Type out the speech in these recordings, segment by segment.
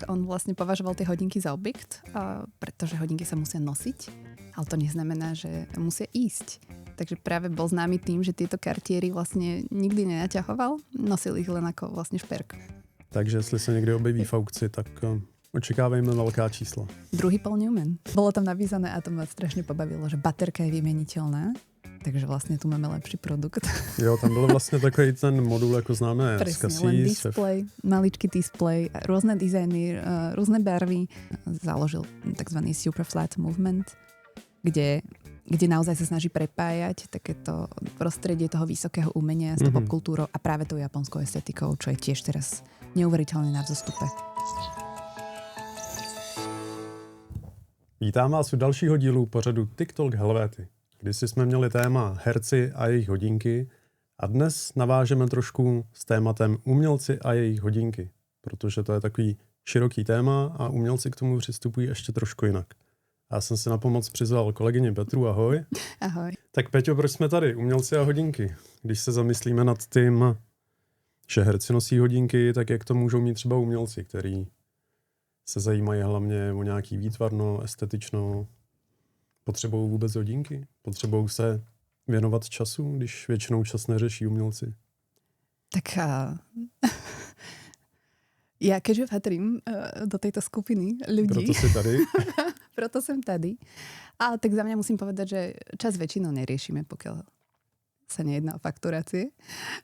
on vlastne považoval tie hodinky za objekt, pretože hodinky sa musia nosiť, ale to neznamená, že musia ísť. Takže práve bol známy tým, že tieto kartiéry vlastne nikdy nenaťahoval, nosil ich len ako vlastne šperk. Takže jestli se někdy objeví v aukci, tak očekávajme velká čísla. Druhý Paul Newman. Bolo tam napísané a to ma strašne pobavilo, že baterka je vymeniteľná, takže vlastne tu máme lepší produkt. Jo, tam byl vlastně takový ten modul, jako známe z Presne, Cassis. len display, maličký display, rôzne dizajny, rôzne barvy. Založil tzv. Super Flat Movement, kde naozaj sa snaží prepájať takéto prostredie toho vysokého umenia s tou popkultúrou a práve tou japonskou estetikou, čo je tiež teraz neuveriteľne na vzostupe. Vítám vás u dalšího dílu pořadu TikTok Helvéty. Kdysi jsme měli téma herci a jejich hodinky a dnes navážeme trošku s tématem umělci a jejich hodinky, protože to je takový široký téma a umělci k tomu přistupují ještě trošku jinak. Já jsem si na pomoc přizval kolegyni Petru, ahoj. Ahoj. Tak Peťo, proč jsme tady? Umělci a hodinky. Když se zamyslíme nad tím, že herci nosí hodinky, tak jak to můžou mít třeba umělci, který se zajímají hlavně o nějaký výtvarno, estetično. Potřebují vůbec hodinky? Potřebují se věnovat času, když většinou čas neřeší umělci? Tak ja keďže patrím do tejto skupiny ľudí. Proto si tady. Proto som tady. Ale tak za mňa musím povedať, že čas väčšinou neriešime, pokiaľ sa nejedná o fakturácie.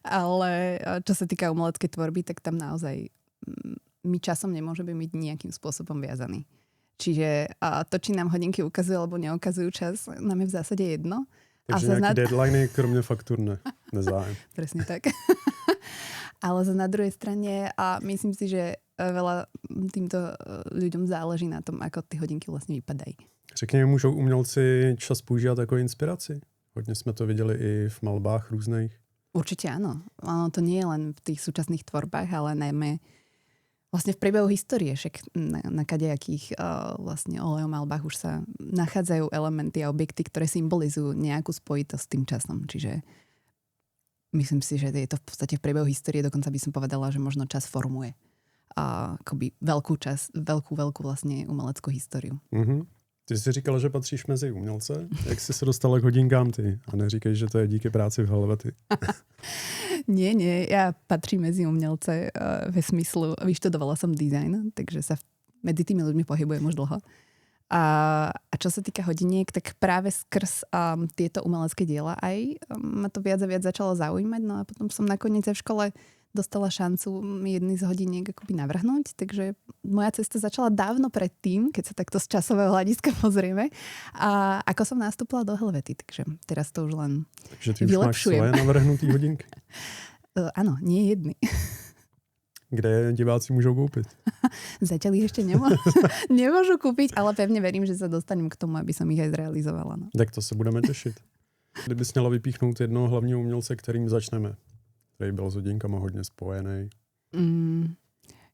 Ale čo sa týka umeleckej tvorby, tak tam naozaj my časom nemôžeme byť nejakým spôsobom viazaní. Čiže to, či nám hodinky ukazujú alebo neukazujú čas, nám je v zásade jedno. Takže nejaké deadliny, kromě faktur nezájem. Presne tak. Ale na druhej strane myslím si, že veľa týmto ľuďom záleží na tom, ako ty hodinky vlastne vypadají. Řekni, můžou umělci čas používat jako inspiraci? Hodně jsme to viděli i v malbách různých. Určite áno. Ono to nie je len v tých súčasných tvorbách, ale najmä vlastne v priebehu histórie, však na kadejakých vlastne olejomalbách už sa nachádzajú elementy a objekty, ktoré symbolizujú nejakú spojitosť s tým časom. Čiže myslím si, že je to v podstate v priebehu histórie, dokonca by som povedala, že možno čas formuje akoby veľkú vlastne umeleckú históriu. Mm-hmm. Ty jsi říkala, že patříš mezi umělce. Jak jsi se dostala k hodinkám ty? A neříkej, že to je díky práci v Helvety. Nie, ja patrím medzi umelce ve smyslu, vyštudovala som design, takže sa medzi tými ľuďmi pohybujem už dlho. A čo sa týka hodiniek, tak práve skrz tieto umelecké diela aj ma to viac a viac začalo zaujímať, no a potom som nakoniec aj v škole dostala šancu jedný z hodiniek akoby navrhnúť, takže moja cesta začala dávno predtým, keď sa takto z časového hľadiska pozrieme, a ako som nastúpila do Helvety, takže teraz to už len vylepšujem. Takže ty už máš svoje navrhnutý hodinky? Áno, nie jedny. Kde diváci môžu kúpiť? Zatiaľ ich ešte nemôžu kúpiť, ale pevne verím, že sa dostanem k tomu, aby som ich aj zrealizovala. No. Tak to se budeme těšit. Kdybys měla vypíchnout jednoho hlavního umělce, kterým začneme, který byl s hodinkama hodně spojený.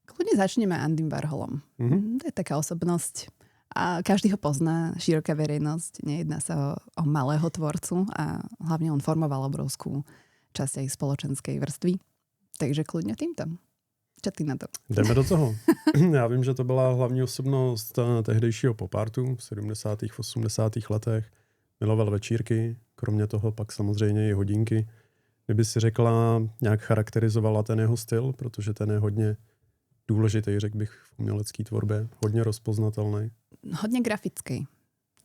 Kľudne začneme Andym Warholom. To je taká osobnosť. A každý ho pozná, široká verejnosť. Nejedná sa o malého tvorcu a hlavne on formoval obrovskú časť aj spoločenskej vrstvy. Takže kľudne týmto. Čo ty na to? Jdeme do toho. Já vím, že to byla hlavní osobnost tehdejšího popartu v 70. 80. letech. Miloval večírky, kromě toho pak samozřejmě i hodinky. Kdyby si řekla, nějak charakterizovala ten jeho styl, protože ten je hodně důležitý, řekl bych, v umělecké tvorbě. Hodně rozpoznatelný. Hodně grafický.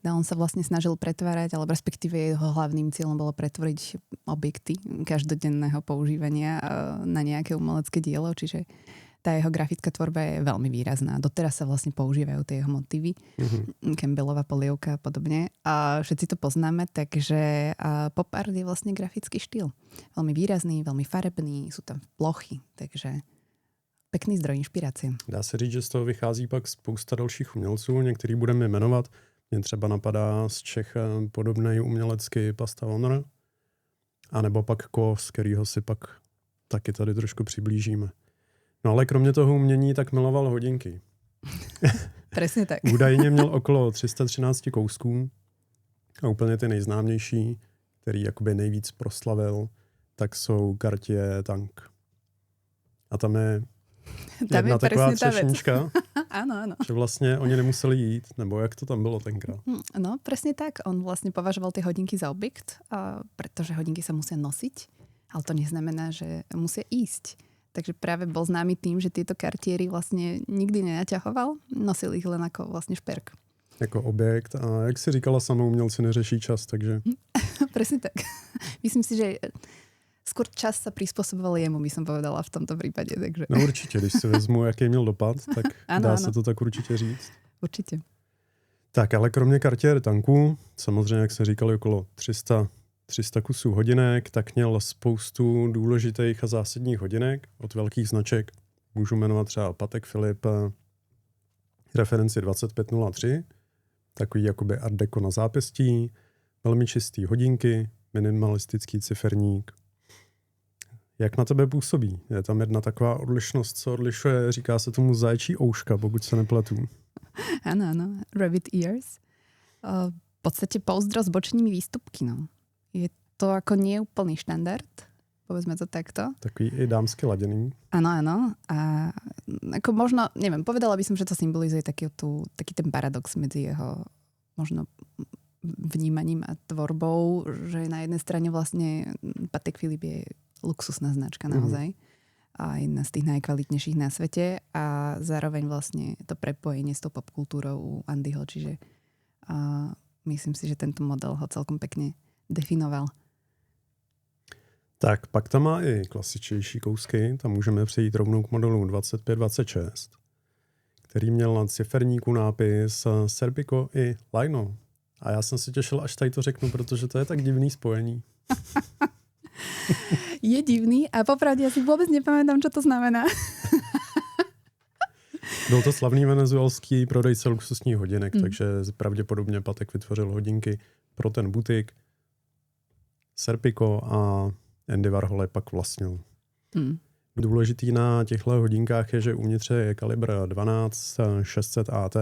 On sa vlastne snažil pretvárať, alebo respektíve jeho hlavným cieľom bolo pretvoriť objekty každodenného používania na nejaké umelecké dielo, čiže tá jeho grafická tvorba je veľmi výrazná. Doteraz sa vlastne používajú tie jeho motívy, Campbellova polievka a podobne. A všetci to poznáme, takže pop art je vlastne grafický štýl. Veľmi výrazný, veľmi farebný, sú tam plochy, takže pekný zdroj inšpirácie. Dá se říct, že z toho vychází pak spousta dalších umělců, některý budeme jmenovat. Mně třeba napadá z Čech podobný umělecký Pasta Honor, anebo pak Kos, kterýho si pak taky tady trošku přiblížíme. No ale kromě toho umění tak miloval hodinky. Presne tak. Údajně měl okolo 313 kousků a úplně ty nejznámější, který jakoby nejvíc proslavil, tak jsou Cartier Tank. A tam je jedna taková třešnička, Áno. Že vlastne oni nemuseli jít, nebo jak to tam bylo tenkrát? No, presne tak. On vlastne považoval tie hodinky za objekt, pretože hodinky sa musia nosiť, ale to neznamená, že musia ísť. Takže práve bol známy tým, že tieto kartiéry vlastne nikdy nenaťahoval, nosil ich len ako vlastne šperk. Jako objekt. A jak si říkala, sama umělci neřeší čas, takže... Presne tak. Myslím si, že skôr čas sa prispôsoboval jemu, by som povedala v tomto prípade. Takže... No určitě, když si vezmu, jaký měl dopad, tak dá se to tak určitě říct. Určitě. Tak, ale kromě kartier tanků, samozřejmě, jak se říkali, okolo 300 kusů hodinek, tak měl spoustu důležitých a zásadních hodinek od velkých značek. Můžu jmenovat třeba Patek Philippe, referenci 2503, takový jakoby art deco na zápěstí, velmi čistý hodinky, minimalistický ciferník. Jak na tebe působí? Je tam jedna taková odlišnost, co odlišuje, říká se tomu zajčí ouška, pokud se nepletu. Áno, rabbit ears. V podstate pouzdro s bočnými výstupky, no. Je to ako neúplný štandard, povedzme to takto. Takový i dámsky ladený. Áno. A ako možno, neviem, povedala by som, že to symbolizuje taký ten paradox medzi jeho možno vnímaním a tvorbou, že na jednej strane vlastne Patek Philippe je luxusná značka naozaj. A jedna z tých najkvalitnejších na svete a zároveň vlastne to prepojenie s tou popkultúrou u Andyho, čiže myslím si, že tento model ho celkom pekne definoval. Tak, pak tam má i klasičtější kousky, tam můžeme přejít rovnou k modelu 2526, který měl na ciferníku nápis Serpico i Lino. A já jsem si těšil, až tady to řeknu, protože to je tak divný spojení. Je divný a popravde ja si vôbec nepamätám, čo to znamená. Byl to slavný venezuelský prodejce luxusních hodinek, takže pravděpodobně Patek vytvořil hodinky pro ten butik. Serpico a Andy Warhol je pak vlastnil. Důležitý na těchto hodinkách je, že uvnitř je kalibr 12600 AT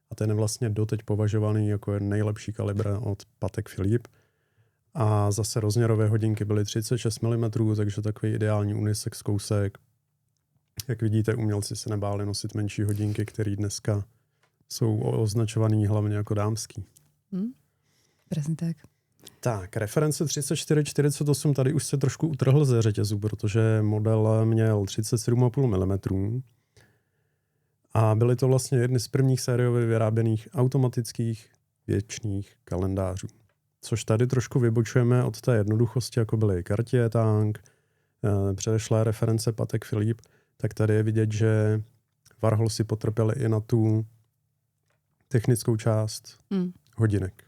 a ten je vlastně doteď považovaný jako nejlepší kalibr od Patek Philippe. A zase rozměrové hodinky byly 36 mm, takže takový ideální unisex kousek. Jak vidíte, umělci se nebáli nosit menší hodinky, které dneska jsou označovaný hlavně jako dámský. Presne tak. Tak, reference 3448, tady už se trošku utrhl ze řetězu, protože model měl 37,5 mm. A byly to vlastně jedny z prvních sériově vyráběných automatických věčných kalendářů. Což tady trošku vybočujeme od té jednoduchosti, jako byly Cartier Tank, předešlé reference Patek Philippe, tak tady je vidět, že Warhol si potrpěl i na tu technickou část hodinek.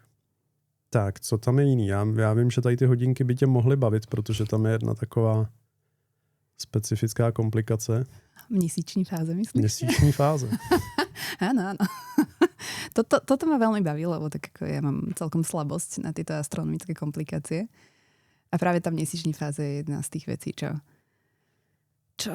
Tak, co tam je jiný? Já vím, že tady ty hodinky by tě mohly bavit, protože tam je jedna taková specifická komplikace. Měsíční fáze, myslíš? Měsíční fáze. Áno. Toto ma veľmi baví, lebo tak ako ja mám celkom slabosť na tieto astronomické komplikácie. A práve tá měsíční fáze je jedna z tých vecí, čo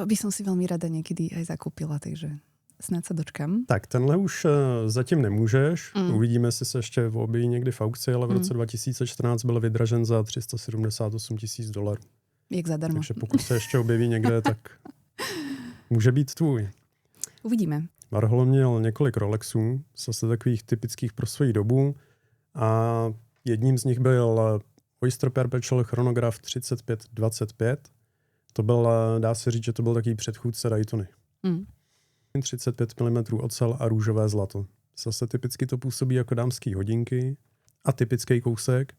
by som si veľmi rada niekedy aj zakúpila, takže snad sa dočkám. Tak, tenhle už zatím nemůžeš. Uvidíme, jestli se ještě objeví někdy v aukci, ale v roce 2014 byl vydražen za $378 000. Jak zadarmo. Takže pokud se ještě objeví někde, tak může být tvůj. Uvidíme. Warhol měl několik Rolexů, zase takových typických pro svoji dobu. A jedním z nich byl Oyster Perpetual chronograf 3525. To byl, dá se říct, že to byl takový předchůdce Daytony. 35 mm ocel a růžové zlato. Zase typicky to působí jako dámský hodinky a typický kousek,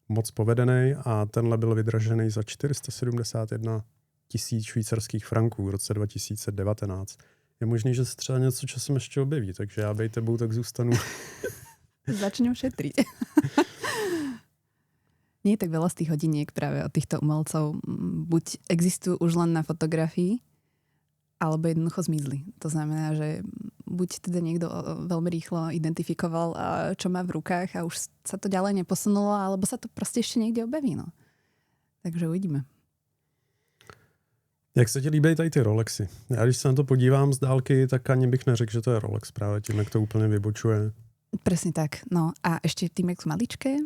moc povedený, a tenhle byl vydražený za 471 000 švýcarských franků v roce 2019. Je možný, že se třeba něco časem ještě objeví, takže já bej tebou, tak zůstanu. Začnem šetriť. Nie je tak veľa z tých hodiniek práve od týchto umelcov. Buď existujú už len na fotografii, alebo jednoducho zmizli. To znamená, že buď teda niekto veľmi rýchlo identifikoval, čo má v rukách a už sa to ďalej neposunulo, alebo sa to proste ešte niekde objaví. No. Takže uvidíme. Jak se ti líbí tady ty Rolexy? Já když se na to podívám z dálky, tak ani bych neřekl, že to je Rolex právě tím, jak to úplně vybočuje. Presne tak. No a ešte tým, jak sú maličké,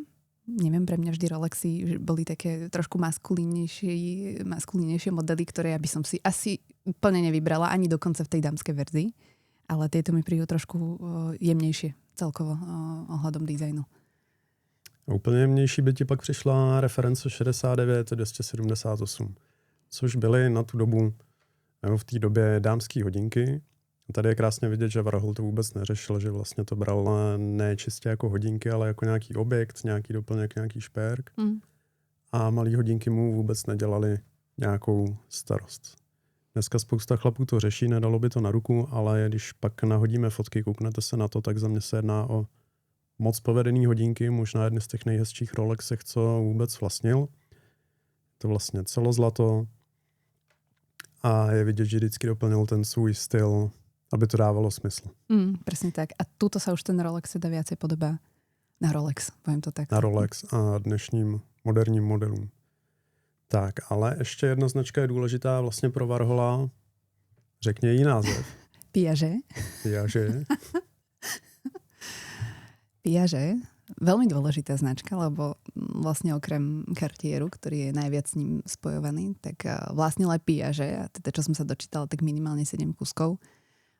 neviem, pre mňa vždy Rolexy boli také trošku maskulínejšie modely, ktoré ja by som si asi úplne nevybrala, ani dokonca v tej dámskej verzii. ale tieto mi prídu trošku jemnejšie celkovo ohľadom dizajnu. Úplně jemnější by ti pak přišla reference 69 278, což byly na tu dobu, nebo v té době dámské hodinky. Tady je krásně vidět, že Warhol to vůbec neřešil, že vlastně to bral ne čistě jako hodinky, ale jako nějaký objekt, nějaký doplněk, nějaký šperk. A malý hodinky mu vůbec nedělali nějakou starost. Dneska spousta chlapů to řeší, nedalo by to na ruku, ale když pak nahodíme fotky, kouknete se na to, tak za mě se jedná o moc povedený hodinky, možná jedny z těch nejhezčích Rolexech, co vůbec vlastnil. To vlastně celozlato a je vidět, že vždycky doplnil ten svůj styl, aby to dávalo smysl. Presne tak. A túto sa už ten Rolex teda viacej podobá na Rolex, poviem to tak. Na Rolex a dnešním moderním modelům. Tak, ale ještě jedna značka je důležitá vlastně pro Warhola. Řekni její název. Piaget. Piaget. Piaget. Veľmi dôležitá značka, lebo vlastne okrem Cartieru, ktorý je najviac s ním spojovaný, tak vlastnil aj Piaget. A teda, čo som sa dočítala, tak minimálne 7 kuskov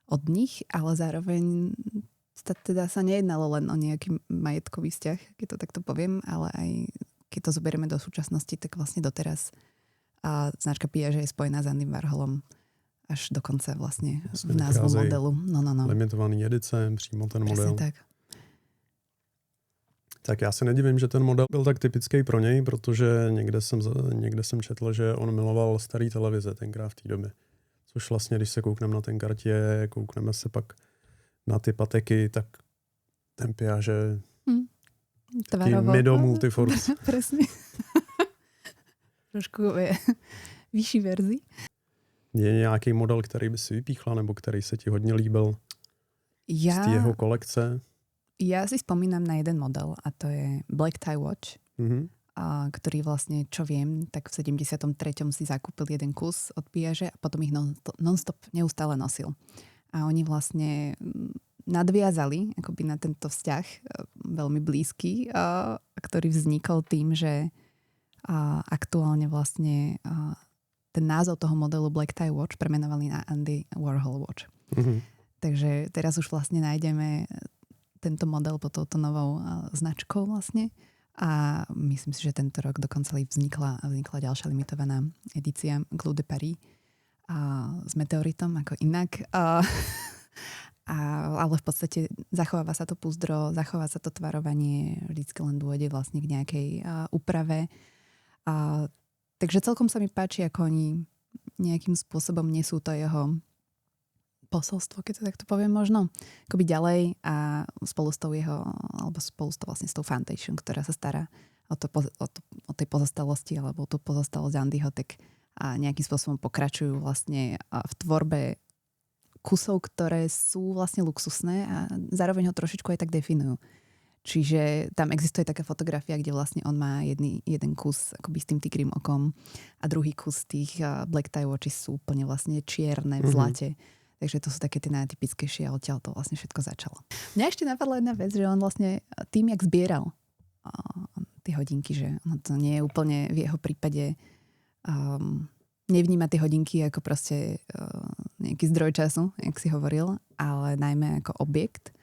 od nich, ale zároveň teda sa nejednalo len o nejaký majetkový vzťah, keď to takto poviem, ale aj keď to zoberieme do súčasnosti, tak vlastne doteraz a značka Piaget je spojená s Andym Warholom až dokonce vlastne v názvu modelu. No. Limitovaný edice, přímo ten model. Presne tak. Tak já se nedivím, že ten model byl tak typický pro něj, protože někde jsem četl, že on miloval starý televize tenkrát v té době. Což vlastně, když se koukneme na ten Cartier, koukneme se pak na ty Pateky, tak ten Piaget taký mido multiforce. Presne. Trošku je vyšší verzi. Je nějaký model, který by si vypíchla, nebo který se ti hodně líbil z té jeho kolekce? Ja si spomínam na jeden model a to je Black Tie Watch, ktorý vlastne, čo viem, tak v 73. si zakúpil jeden kus od Piaget a potom ich non-stop neustále nosil. A oni vlastne nadviazali akoby na tento vzťah veľmi blízky, ktorý vznikol tým, že aktuálne vlastne ten názov toho modelu Black Tie Watch premenovali na Andy Warhol Watch. Takže teraz už vlastne nájdeme tento model pod touto novou značkou vlastne. A myslím si, že tento rok dokonca vznikla ďalšia limitovaná edícia Clou de Paris s meteoritom ako inak. Ale v podstate zachováva sa to púzdro, zachová sa to tvarovanie, vždycky len dôjde vlastne k nejakej úprave. Takže celkom sa mi páči, ako oni nejakým spôsobom nesú to jeho posolstvo, keď to takto poviem možno, akoby ďalej a spolu s tou vlastne s tou foundation, ktorá sa stará o tej pozostalosti alebo o tú pozostalosť Andyho, tak nejakým spôsobom pokračujú vlastne v tvorbe kusov, ktoré sú vlastne luxusné a zároveň ho trošičku aj tak definujú. Čiže tam existuje taká fotografia, kde vlastne on má jeden kus akoby s tým tigrým okom a druhý kus tých Black Tie Watches sú úplne vlastne čierne v zlate. Takže to sú také tie najtypickejšie a odtiaľ to vlastne všetko začalo. Mňa ešte napadla jedna vec, že on vlastne tým, jak zbieral tie hodinky, že ono to nie je úplne v jeho prípade nevníma tie hodinky ako proste nejaký zdroj času, jak si hovoril, ale najmä ako objekt,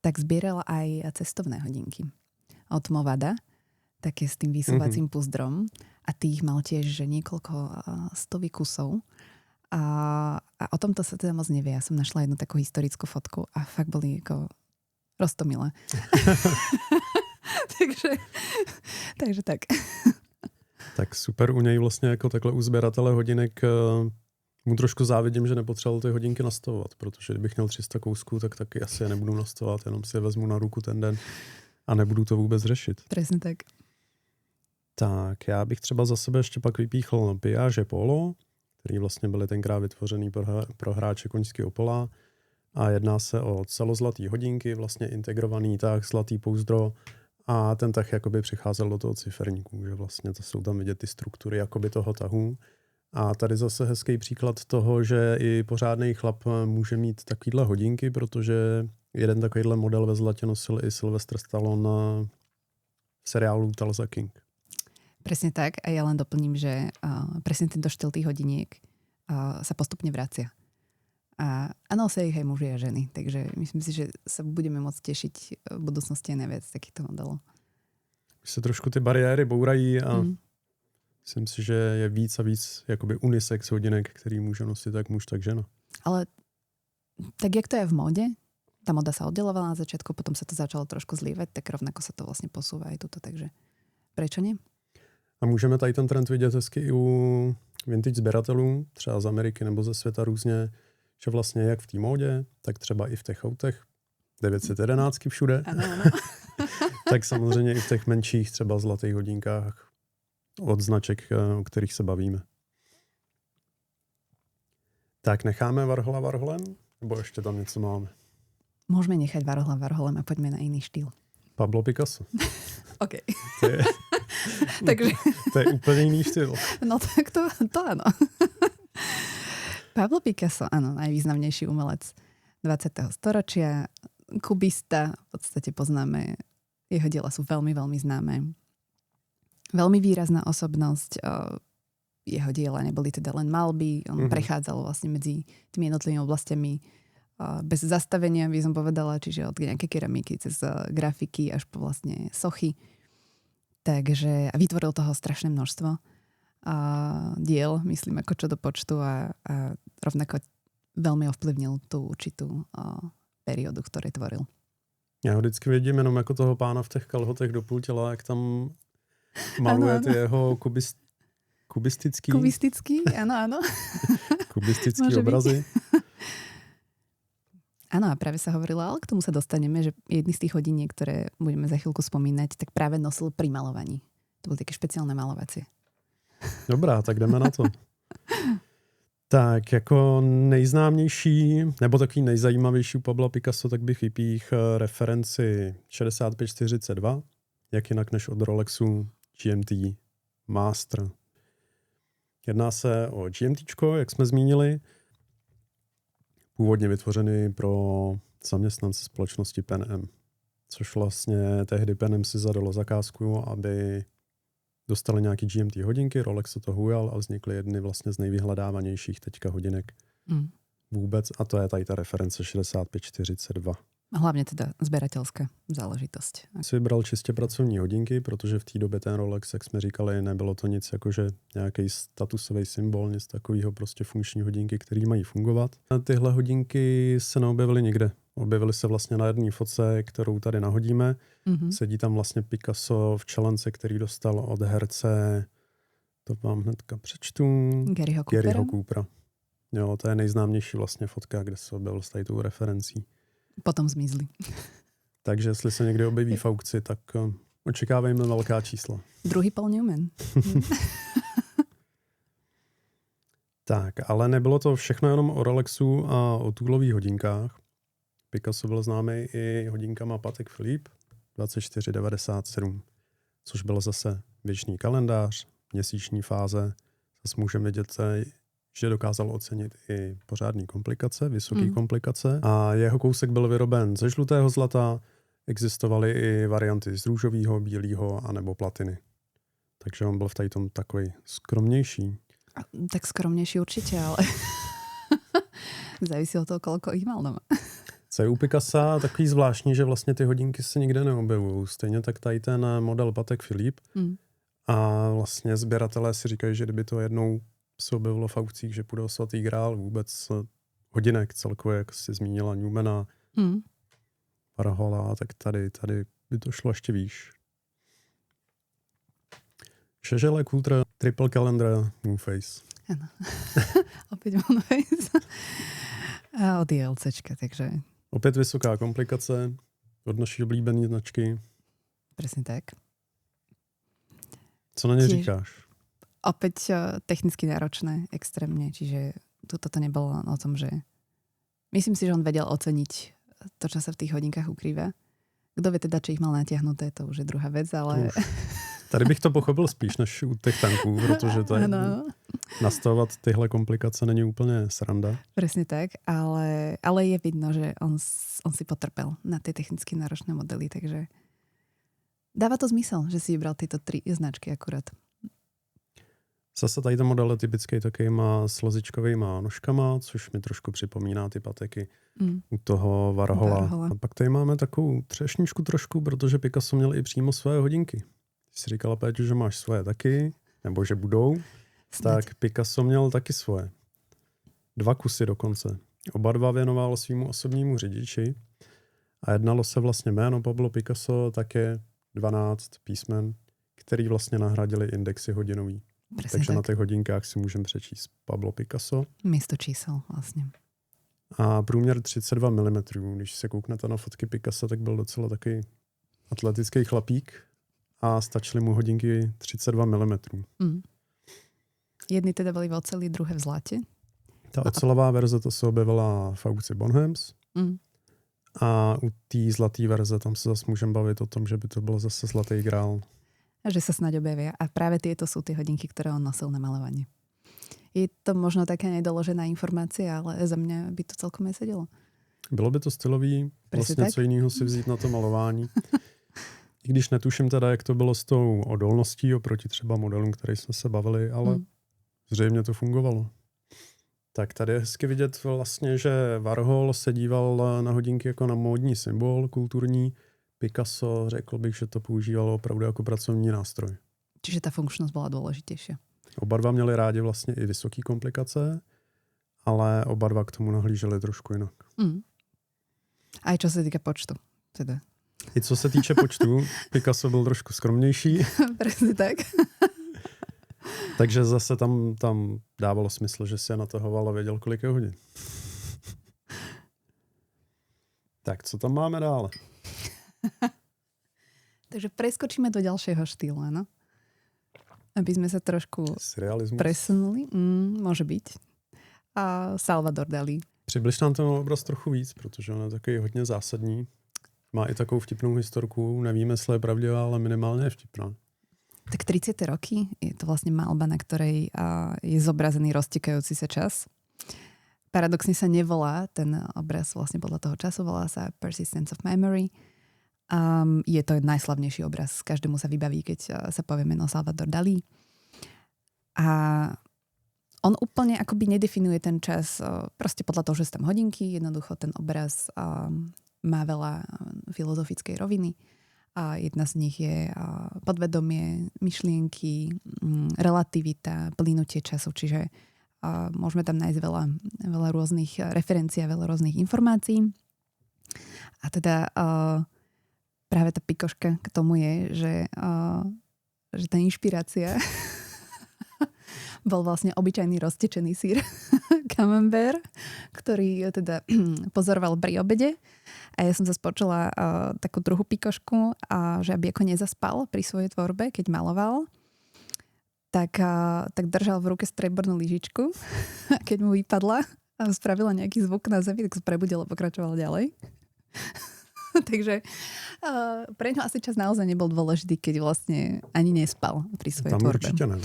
tak zbieral aj cestovné hodinky. Od Movada, také s tým vysúvacím púzdrom a tých mal tiež že niekoľko stových kusov. A o tomto sa teda moc nevie. Ja som našla jednu takú historickú fotku a fakt boli ako roztomilé. takže tak. Tak super, u něj vlastně jako takhle u sběratele hodinek mu trošku závidím, že nepotřeboval ty hodinky nastavovat, protože kdybych měl 300 kousků, tak taky asi je nebudu nastavovat, jenom si je vezmu na ruku ten den a nebudu to vůbec řešit. Presne tak. Tak, já bych třeba za sebe ještě pak vypíchl Piaget Polo, který vlastně byly tenkrát vytvořený pro hráče koňského pola a jedná se o celozlatý hodinky, vlastně integrovaný tah, zlatý pouzdro a ten tah jakoby přicházel do toho ciferníku, že vlastně to jsou tam vidět ty struktury jakoby toho tahu. A tady zase hezký příklad toho, že i pořádný chlap může mít takovýhle hodinky, protože jeden takovýhle model ve zlatě nosil i Sylvester Stallone v seriálu Tulsa King. Presne tak a ja len doplním, že presne tento štýl tých hodiniek sa postupne vracia. A nosia ich aj muži a ženy. Takže myslím si, že sa budeme môcť tešiť v budúcnosti aj najviac takýchto modelov. Už se trošku ty bariéry bourají a myslím si, že je víc a víc jakoby unisex hodinek, který může nosit tak muž, tak žena. Ale tak jak to je v móde, tá moda sa oddelovala na začiatku, potom sa to začalo trošku zlívať, tak rovnako sa to vlastne posúva aj tuto, takže prečo nie? A můžeme tady ten trend vidět hezky i u vintage sběratelů, třeba z Ameriky nebo ze světa různě, že vlastně jak v té módě, tak třeba i v těch autech, 911 všude, Ano. tak samozřejmě i v těch menších třeba zlatých hodinkách od značek, o kterých se bavíme. Tak necháme Warhola Warholem? Nebo ještě tam něco máme? Môžeme nechať Warhola Warholem a poďme na iný štýl. Pablo Picasso. OK. Takže... to je úplně jiný štýl. No tak to áno. Pablo Picasso, áno, najvýznamnejší umelec 20. storočia, kubista, v podstate poznáme, jeho diela sú veľmi, veľmi známe. Veľmi výrazná osobnosť, jeho diela neboli teda len malby, on prechádzal vlastne medzi tými jednotlivými oblastiami bez zastavenia, by som povedala, čiže od nejaké keramiky cez grafiky až po vlastne sochy. Takže a vytvoril toho strašné množstvo diel, myslím, ako čo do počtu a rovnako veľmi ovplyvnil tú určitú periódu, ktoré tvoril. Já ho vždycky vidím jenom jako toho pána v těch kalhotech do půl těla, jak tam maluje ty jeho kubistický, áno. kubistický obrazy. Áno, a práve sa hovorilo, ale k tomu sa dostaneme, že jedný z tých hodiniek, ktoré budeme za chvíľku spomínať, tak práve nosil pri malovaní. To boli také špeciálne malovacie. Dobrá, tak jdeme na to. Tak jako nejznámější, nebo takový nejzajímavější u Pabla Picasso, tak bych vypích referenci 6542, jak jinak než od Rolexu GMT Master. Jedná se o GMTčko, jak jsme zmínili, původně vytvořený pro zaměstnance společnosti Pan Am, což vlastně tehdy Pan Am si zadalo zakázku, aby dostali nějaký GMT hodinky, Rolex se toho ujal a vznikly jedny vlastně z nejvyhledávanějších teďka hodinek vůbec a to je tady ta reference 6542. Hlavně teda zberateľská záležitosť. Si vybral čistě pracovní hodinky, protože v té době ten Rolex, jak jsme říkali, nebylo to nic jakože nějaký statusový symbol, nic takového, prostě funkční hodinky, které mají fungovat. A tyhle hodinky se neobjevily nikde. Objevily se vlastně na jedné fotce, kterou tady nahodíme. Sedí tam vlastně Picasso v čelence, který dostal od herce, to vám hnedka přečtu, Garyho Coopera. Jo, to je nejznámější vlastně fotka, kde se objevil s tady tou referencí. Potom zmizli. Takže jestli se někdy objeví v aukci, tak očekávejme velká čísla. Druhý Paul Newman. Tak, ale nebylo to všechno jenom o Rolexu a o toolových hodinkách. Picasso byl známý i hodinkama Patek Philippe 2497, což byl zase věčný kalendář, měsíční fáze. Zase můžeme vidět, že dokázal ocenit i pořádný komplikace, vysoké komplikace. A jeho kousek byl vyroben ze žlutého zlata, existovaly i varianty z růžového, bílého a nebo platiny. Takže on byl v tady tom takový skromnější. Tak skromnější určitě, ale závisí od toho, koľko ich mal doma. Co je u Picassa takový zvláštní, že vlastně ty hodinky se nikde neobjevují. Stejně tak tady ten model Patek Philippe. A vlastně sběratelé si říkají, že kdyby to jednou se objevilo v aukcích, že půjde o svatý grál vůbec hodinek celkově, jak si zmínila Newmana, Warhola, tak tady by to šlo ještě výš. Chagall Coultre, Triple Calendar, Moonface. Ano. Opět Moonface. A od JLCčka, takže... Opět vysoká komplikace od naší oblíbené značky. Presne tak. Co na ně říkáš? Opäť technicky náročné, extrémne, čiže toto nebolo o tom, že myslím si, že on vedel oceniť to, čo sa v tých hodinkách ukrýva. Kto vie teda, či ich mal natiahnuté, to už je druhá vec, ale... Tady bych to pochopil spíš než u těch tanků, protože to je, nastavovat tyhle komplikace není úplně sranda. Presne tak, ale je vidno, že on si potrpel na tie technicky náročné modely, takže dáva to zmysel, že si vybral tieto 3 značky akurát. Zase tady ten model je typický takovýma slozičkovýma nožkama, což mi trošku připomíná ty pateky u toho Warhola. A pak tady máme takovou třešničku trošku, protože Picasso měl i přímo své hodinky. Ty jsi říkala, Péťu, že máš svoje taky, nebo že budou, tak Picasso měl taky svoje. 2 kusy dokonce. Oba 2 věnoval svýmu osobnímu řidiči a jednalo se vlastně jméno Pablo Picasso také 12 písmen, který vlastně nahradili indexy hodinový. Presne takže tak. Na těch hodinkách si můžeme přečíst Pablo Picasso. Místo čísel vlastně. A průměr 32 mm. Když se kouknete na fotky Picassa, tak byl docela takový atletický chlapík a stačily mu hodinky 32 mm. Jedny teda byly v oceli, druhé v zlate. Ta ocelová verze to se objevila v aukci Bonhams. A u té zlaté verze tam se zase můžeme bavit o tom, že by to bylo zase zlatý grál. A že sa snáď objavia. A práve tieto sú tie hodinky, ktoré on nosil na maľovanie. Je to možno taká nedoložená informácia, ale za mňa by to celkom aj sedelo. Bylo by to stylový, vlastně co jiného si vzít na to malování. I když netuším teda, jak to bylo s tou odolností oproti třeba modelům, který jsme se bavili, ale zřejmě to fungovalo. Tak tady je hezky vidět vlastně, že Warhol se díval na hodinky jako na módní symbol, kulturní. Picasso, řekl bych, že to používalo opravdu jako pracovní nástroj. Čiže ta funkčnost byla důležitější. Oba 2 měli rádi vlastně i vysoké komplikace, ale oba 2 k tomu nahlíželi trošku jinak. A i čo se týká počtu. Teda. I co se týče počtu, Picasso byl trošku skromnější. Presne tak. Takže zase tam dávalo smysl, že si je natahoval a věděl, kolik je hodin. Tak, co tam máme dále? Takže preskočíme do ďalšieho štýlu, no? Aby sme sa trošku surrealismus presunuli. Môže byť. A Salvador Dalí. Přibliž nám ten obraz trochu víc, protože on je takový hodně zásadní. Má i takovou vtipnou historku. Nevíme, jestli je pravdivá, ale minimálně je vtipná. Tak 30. roky je to vlastne malba, na ktorej je zobrazený roztekajúci sa čas. Paradoxne sa nevolá ten obraz vlastne podľa toho času, volá sa Persistence of Memory. Je to najslavnejší obraz. Každému sa vybaví, keď sa povie meno Salvador Dalí. A on úplne akoby nedefinuje ten čas proste podľa toho, že sú tam hodinky. Jednoducho ten obraz má veľa filozofickej roviny. A jedna z nich je podvedomie, myšlienky, relativita, plynutie času. Čiže môžeme tam nájsť veľa rôznych referencií a veľa rôznych informácií. A teda práve tá pikoška k tomu je, že tá inšpirácia bol vlastne obyčajný roztečený sír camembert, ktorý teda pozoroval pri obede. A ja som zase počula takú druhú pikošku, že aby ako nezaspal pri svojej tvorbe, keď maloval, tak držal v ruke striebornú lyžičku a keď mu vypadla a spravila nejaký zvuk na zemi, tak sa prebudil a pokračoval ďalej. Takže pre ňo asi čas naozaj nebol dôležitý, keď vlastne ani nespal pri svojej tvorbe. Určite ne.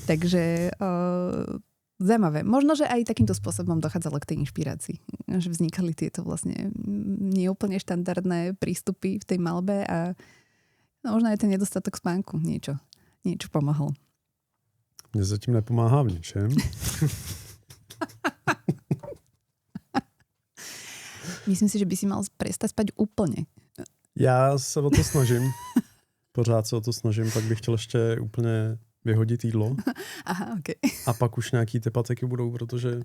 Takže zaujímavé. Možno, že aj takýmto spôsobom dochádzalo k tej inšpirácii. Že vznikali tieto vlastne neúplne štandardné prístupy v tej malbe a možno aj ten nedostatok spánku niečo pomohol. Mně zatím nepomáhá v ničem. Myslím si, že by si mal prestať spať úplne. Já se o to snažím. Pořád se o to snažím, pak bych chtěl ještě úplně vyhodit jídlo. Aha, okay. A pak už nějaký ty pateky budou, protože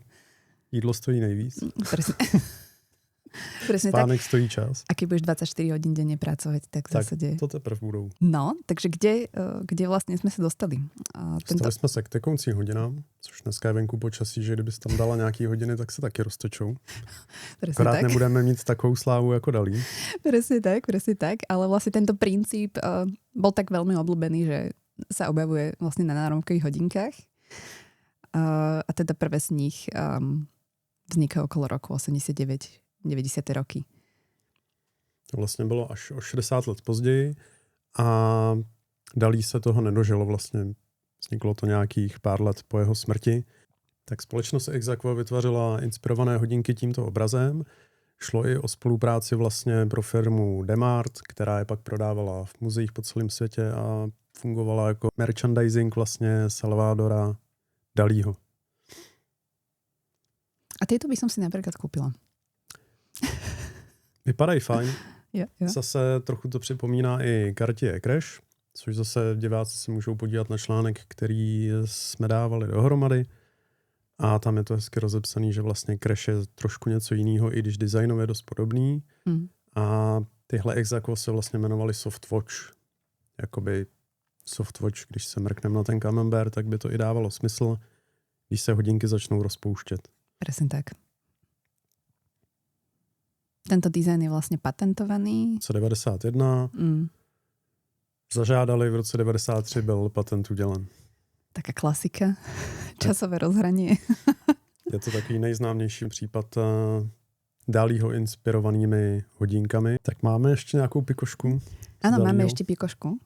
jídlo stojí nejvíc. Presne Spánek tak. stojí čas. A keď budeš 24 hodín denne pracovať, tak v zásade... to teprve budou. No, takže kde vlastne sme sa dostali? Dostali jsme se k tekoucím hodinám, což dneska je venku počasí, že kdybys tam dala nějaký hodiny, tak se taky roztečou. Akorát tak. Nebudeme mít takovou slávu jako Dalí. Presne tak. Ale vlastne tento princíp bol tak veľmi obľúbený, že sa objavuje vlastne na náramkových hodinkách. A teda prvé z nich vznikajú okolo roku 89. 90. roky. To vlastně bylo až o 60 let později a Dalí se toho nedožilo vlastně. Vzniklo to nějakých pár let po jeho smrti. Tak společnost Exacvo vytvořila inspirované hodinky tímto obrazem. Šlo i o spolupráci vlastně pro firmu Demart, která je pak prodávala v muzeích po celém světě a fungovala jako merchandising vlastně Salvadora Dalího. A tieto by som si napríklad kúpila. Vypadají fajn. Jo. Zase trochu to připomíná i Cartier Crash, což zase diváci si můžou podívat na článek, který jsme dávali dohromady. A tam je to hezky rozepsaný, že vlastně Crash je trošku něco jiného, i když designově je dost podobný. A tyhle Exaco se vlastně jmenovaly Softwatch. Jakoby Softwatch, když se mrkneme na ten Camembert, tak by to i dávalo smysl, když se hodinky začnou rozpouštět. Presne tak. Tento dizajn je vlastne patentovaný. V roce 91 zažádali, v roce 93 byl patent udělen. Taká klasika. Časové rozhranie. Je to takový nejznámější případ Dalího inspirovanými hodinkami. Tak máme ještě nějakou pikošku? Áno, máme ešte pikošku.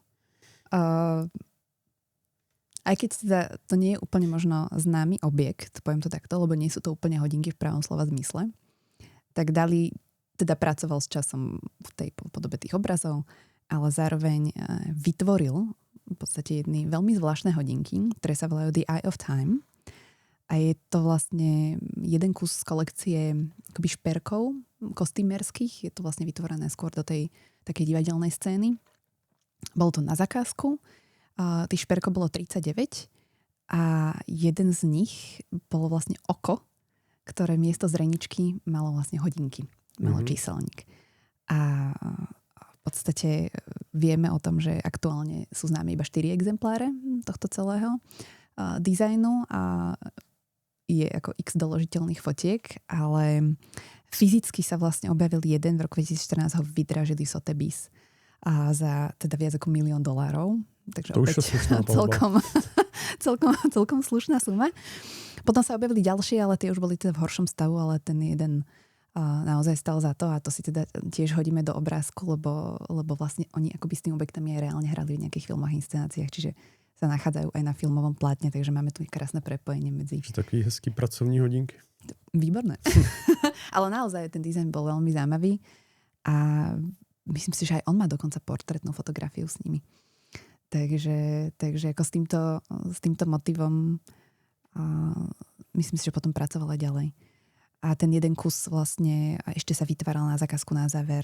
Aj keď teda to nie je úplne možno známy objekt, poviem to takto, lebo nie sú to úplne hodinky v pravom slova zmysle, tak Dalí teda pracoval s časom v tej podobe tých obrazov, ale zároveň vytvoril v podstate jedny veľmi zvláštne hodinky, ktoré sa volajú The Eye of Time. A je to vlastne jeden kus z kolekcie akoby šperkov kostýmerských. Je to vlastne vytvorené skôr do tej takej divadelnej scény. Bolo to na zakázku. Tých šperkov bolo 39 a jeden z nich bolo vlastne oko, ktoré miesto zreničky malo vlastne hodinky. Malo číselník. A v podstate vieme o tom, že aktuálne sú známe iba 4 exempláre tohto celého dizajnu a je ako x doložiteľných fotiek, ale fyzicky sa vlastne objavil jeden, v roku 2014 ho vydražili Sotheby's a za teda viac ako $1 000 000. Takže to opäť celkom slušná suma. Potom sa objavili ďalšie, ale tie už boli teda v horšom stavu, ale ten jeden naozaj stal za to a to si teda tiež hodíme do obrázku, lebo vlastne oni akoby s tým objektami aj reálne hrali v nejakých filmoch, inscenáciách, čiže sa nachádzajú aj na filmovom plátne, takže máme tu krásne prepojenie medzi... Takový hezký pracovní hodinky. Výborné. Ale naozaj ten dizajn bol veľmi zaujímavý a myslím si, že aj on má dokonca portrétnu fotografiu s nimi. Takže ako s týmto motivom myslím si, že potom pracovala ďalej. A ten jeden kus vlastne ešte sa vytváral na zákazku na záver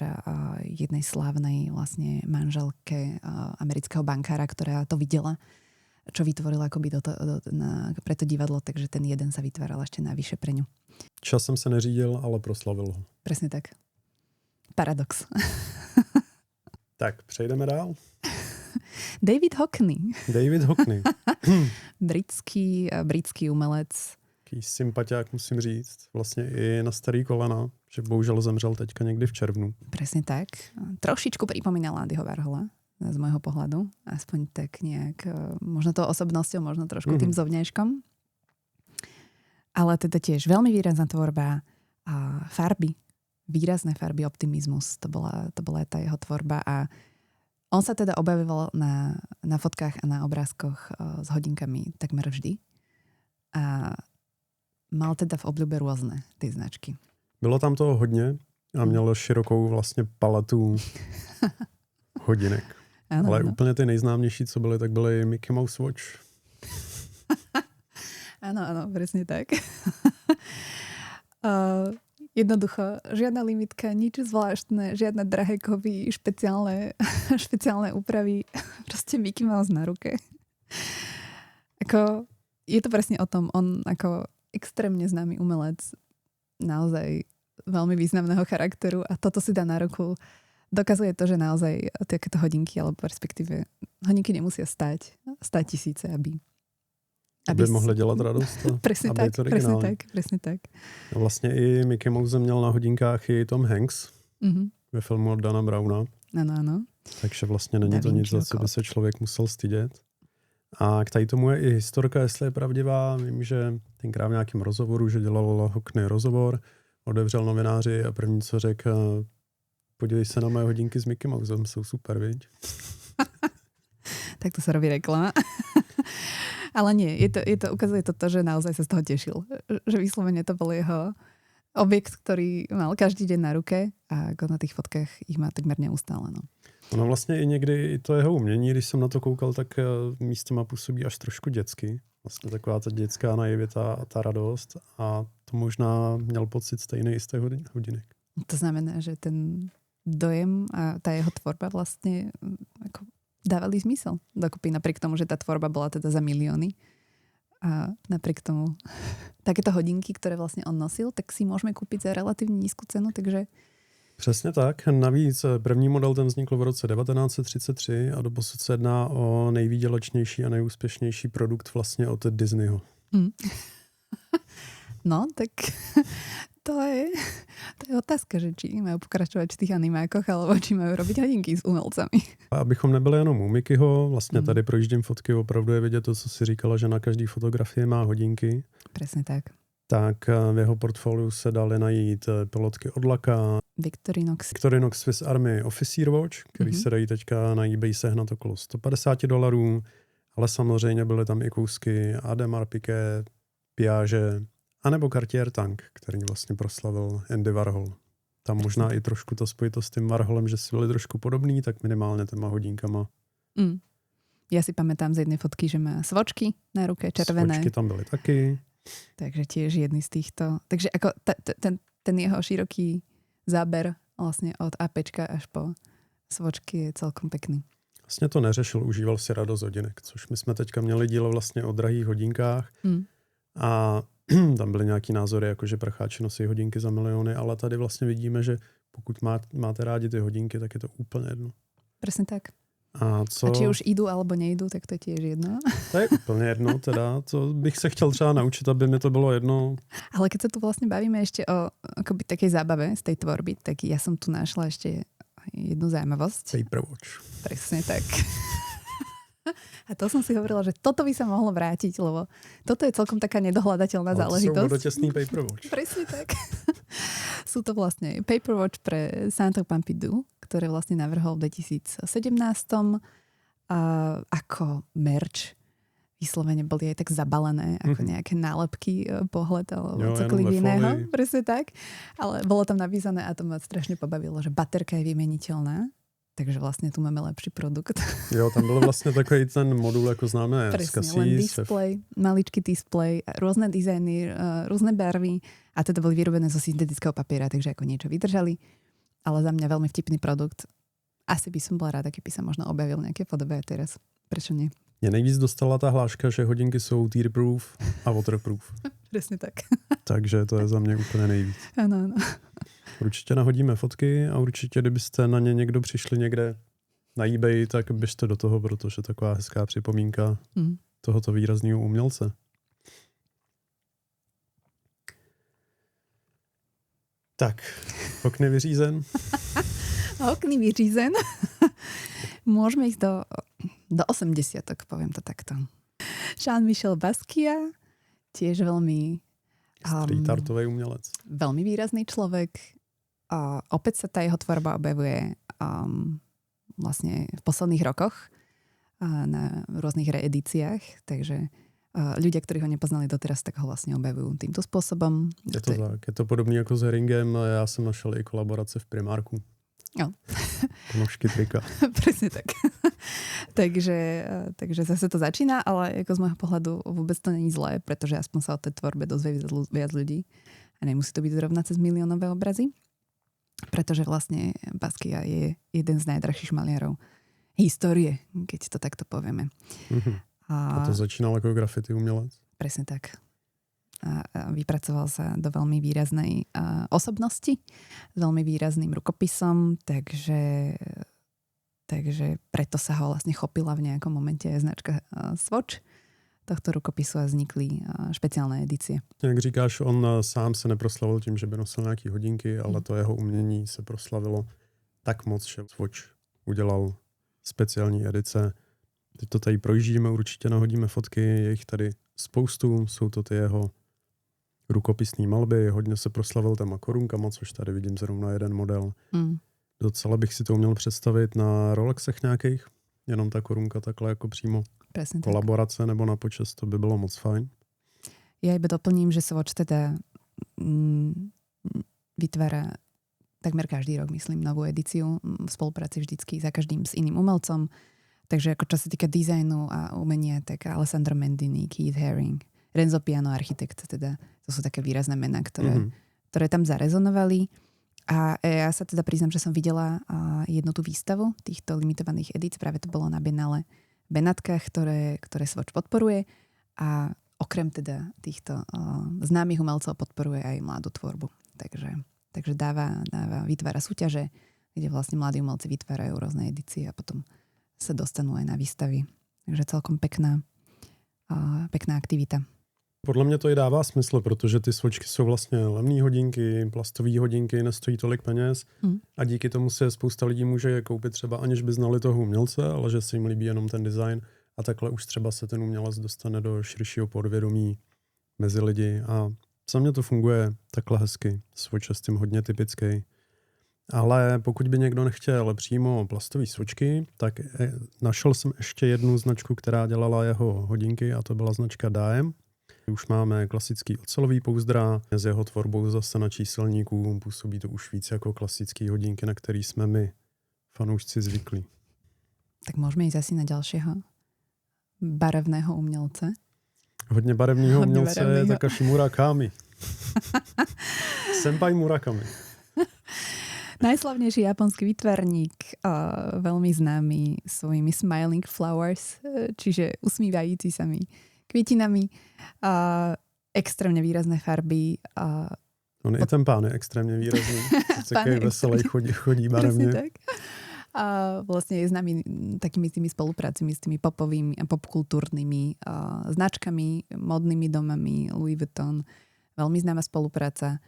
jednej slávnej vlastne manželke amerického bankára, ktorá to videla, čo vytvorila akoby pre to divadlo, takže ten jeden sa vytváral ešte navyše pre ňu. Časem sa neřídil, ale proslavil ho. Presne tak. Paradox. Tak, přejdeme dál. David Hockney. Britský umelec. Taký sympatiák, musím říct. Vlastně i na starý kolena, že bohužel zemřel teďka někdy v červnu. Presne tak. Trošičku pripomínal Andyho Warhola z môjho pohľadu. Aspoň tak nejak, možno to osobnosťou, možno trošku tým zovňajškom. Ale teda tiež veľmi výrazná tvorba a farby. Výrazné farby, optimizmus. To bola tá jeho tvorba a on sa teda objavoval na fotkách a na obrázkoch s hodinkami takmer vždy. A mal teda v obľúbe rôzne ty značky. Bylo tam toho hodně a mělo širokou vlastně paletu hodinek. Ano, ale úplně ty nejznámější, co byly, tak byly Mickey Mouse Watch. Áno, presne tak. Jednoducho, žiadna limitka, nič zvláštne, žiadne drahé kovy, špeciálne úpravy, proste Mickey Mouse na ruke. Ako, je to presne o tom, on ako extrémne známy umelec, naozaj veľmi významného charakteru a toto si dá na ruku. Dokazuje to, že naozaj takéto hodinky, alebo respektíve hodinky nemusia stať 100 000, aby mohli dělat radost. Presne tak. A vlastně i Mickey Mouse měl na hodinkách i Tom Hanks ve filmu od Dana Browna. Ano. Takže vlastně není to nic, za co by se člověk musel stydět. A k tady tomu je i historka, jestli je pravdivá. Vím, že tenkrát v nějakém rozhovoru, že dělal Hockney rozhovor, otevřel novináři a první, co řekl, podívej se na moje hodinky s Mickey Mousem, jsou super, viď? Tak to sa robí reklama. Ale nie, ukazuje to, že naozaj sa z toho tešil. Že vyslovene to bol jeho objekt, ktorý mal každý deň na ruke a ako na tých fotkách ich má takmer neustále. No. Ono vlastně i někdy i to jeho umění, když jsem na to koukal, tak místama působí až trošku dětsky. Vlastně taková ta dětská naivita a ta radost. A to možná měl pocit stejný i z té hodinek. To znamená, že ten dojem a tá jeho tvorba vlastne ako dávali zmysel dokopy, napriek tomu, že tá tvorba bola teda za milióny. A napriek tomu takéto hodinky, ktoré vlastne on nosil, tak si môžeme kúpiť za relatívne nízku cenu, takže... Přesně tak. Navíc první model ten vznikl v roce 1933 a doposud se jedná o nejvýdělečnější a nejúspěšnější produkt vlastně od Disneyho. No, tak to je otázka, že či majú pokračovať v tých animákoch, alebo či majú robiť hodinky s umelcami. A abychom nebyli jenom u Mickeyho, vlastně tady projíždím fotky, opravdu je vidět to, co si říkala, že na každý fotografii má hodinky. Presne tak. Tak v jeho portfoliu se dali najít pilotky od Laka, Victorinox Swiss Army Officer Watch, který se dají teďka na eBay sehnat okolo $150, ale samozřejmě byly tam i kousky Audemars Piguet, Piaget, anebo Cartier Tank, který vlastně proslavil Andy Warhol. Tam možná i trošku to spojitost s tím Warholem, že si byli trošku podobný, tak minimálně těma hodinkama. Ja si pamätám z jednej fotky, že má svočky na ruke, červené. Svočky tam byly taky. Takže tiež jedný z týchto. Takže ako ten jeho široký záber vlastne od APčka až po svočky je celkom pekný. Vlastně to neřešil, užíval si radost hodinek, což my jsme teďka měli dílo vlastně o drahých hodinkách a tam byly nějaký názory, jako že prcháči nosí hodinky za miliony, ale tady vlastně vidíme, že pokud máte rádi ty hodinky, tak je to úplně jedno. Presne tak. A či už idú alebo nejdú, tak to je tiež jedno. To je úplně jedno teda. To bych se chtěl třeba naučit, aby mi to bylo jedno. Ale keď sa tu vlastne bavíme ešte o akoby takej zábave z tej tvorby, tak ja som tu našla ešte jednu zaujímavosť. Paperwatch. Presne tak. A to som si hovorila, že toto by sa mohlo vrátiť, lebo toto je celkom taká nedohľadateľná záležitosť. Ale to sú vodotesný Paperwatch. Presne tak. Sú to vlastne Paperwatch pre Centre Pompidou, ktoré vlastne navrhol v 2017 ako merch. Vyslovene boli aj tak zabalené ako nejaké nálepky, pohľad alebo cokoliv iného. Presne tak. Ale bolo tam napísané a to ma strašne pobavilo, že baterka je vymeniteľná. Takže vlastně tu máme lepší produkt. Jo, tam byl vlastně takový ten modul, jako známe z Cassis. Len display, maličký display, různé dizajny, různé barvy a teda boli vyrobené zo syntetického papiera, takže jako niečo vydržali. Ale za mňa veľmi vtipný produkt. Asi by som bola ráda, keby sa možno objavil nejaké podobe teraz. Prečo nie? Mě nejvíc dostala ta hláška, že hodinky jsou tearproof a waterproof. Přesně tak. Takže to je za mě úplně nejvíc. Ano, ano. Určitě nahodíme fotky a určitě, kdybyste na ně někdo přišli někde na eBay, tak běžte do toho, protože taková hezká připomínka tohoto výrazného umělce. Tak, okny vyřízen. Okny vyřízen. Môžeme ísť do 80-tok, poviem to takto. Jean-Michel Basquiat, tiež veľmi street artový umělec. Veľmi výrazný človek. Opäť sa tá jeho tvorba objavuje vlastne v posledných rokoch na rôznych reedíciách, takže ľudia, ktorí ho nepoznali doteraz, tak ho vlastne objavujú týmto spôsobom. Je to tak. Je to podobný jako s Heringem a já jsem našel i kolaborace v Primarku. Jo. Ponožky, trika. Presne tak. takže zase to začína, ale ako z môjho pohľadu vôbec to není zlé, pretože aspoň sa o tej tvorbe dozvie viac ľudí a nemusí to byť zrovna cez miliónové obrazy, pretože vlastne Basquiat je jeden z najdrahších maliarov histórie, keď to takto povieme. A to začínal ako graffiti umelec? Presne tak. A vypracoval sa do veľmi výraznej osobnosti, s veľmi výrazným rukopisom, takže preto sa ho vlastne chopila v nejakom momente značka Swatch tohto rukopisu a vznikly špeciálne edície. Jak říkáš, on sám se neproslavil tím, že by nosil nějaký hodinky, ale to jeho umění se proslavilo tak moc, že Swatch udělal speciální edice. Teď to tady projíždíme, určitě nahodíme fotky, je jich tady spoustu, jsou to ty jeho rukopisné malby, hodně se proslavil téma korunkama, což tady vidím zrovna jeden model. Docela bych si to uměl představit na Rolexech nějakých, jenom ta korunka takhle jako přímo presne kolaborace tak. Nebo na počest, to by bylo moc fajn. Ja iba doplním, že Swatch teda vytvára takmer každý rok, myslím, novú edíciu v spolupráci vždycky za každým s iným umelcom. Takže ako čo sa týka dizajnu a umenia, tak Alessandro Mendini, Keith Haring, Renzo Piano, architekt, teda to sú také výrazné mená, ktoré tam zarezonovali. A ja sa teda priznám, že som videla jednu tú výstavu týchto limitovaných edícií, práve to bolo na Biennale v Benátkach, ktoré Swatch podporuje a okrem teda týchto známych umelcov podporuje aj mladú tvorbu. Takže vytvára súťaže, kde vlastne mladí umelci vytvárajú rôzne edície a potom sa dostanú aj na výstavy. Takže celkom pekná aktivita. Podle mě to i dává smysl, protože ty Swatchky jsou vlastně levné hodinky, plastové hodinky, nestojí tolik peněz a díky tomu se spousta lidí může koupit třeba aniž by znali toho umělce, ale že se jim líbí jenom ten design a takhle už třeba se ten umělec dostane do širšího podvědomí mezi lidi a za mě to funguje takhle hezky. Swatch je s tím hodně typický. Ale pokud by někdo nechtěl přímo plastové Swatchky, tak našel jsem ještě jednu značku, která dělala jeho hodinky a to byla značka Daem. Už máme klasický ocelový pouzdra, s jeho tvorbou zase na číselníku působí to už víc jako klasické hodinky, na který jsme my, fanoušci, zvyklí. Tak můžeme jít asi na dalšího barevného umělce. Hodně barevného umělce je Takashi Murakami. Senpai Murakami. Najslavnejší japonský výtvarník, veľmi známy svojimi smiling flowers, čiže usmívající sa mi květinami, extrémně výrazné farby. On i ten pán je extrémně výrazný. Taký veselý, chodí barevně. Tak. A vlastne je známy takými tými spoluprácami s tými popovými a popkultúrnymi značkami, modnými domami, Louis Vuitton. Veľmi známa spolupráca.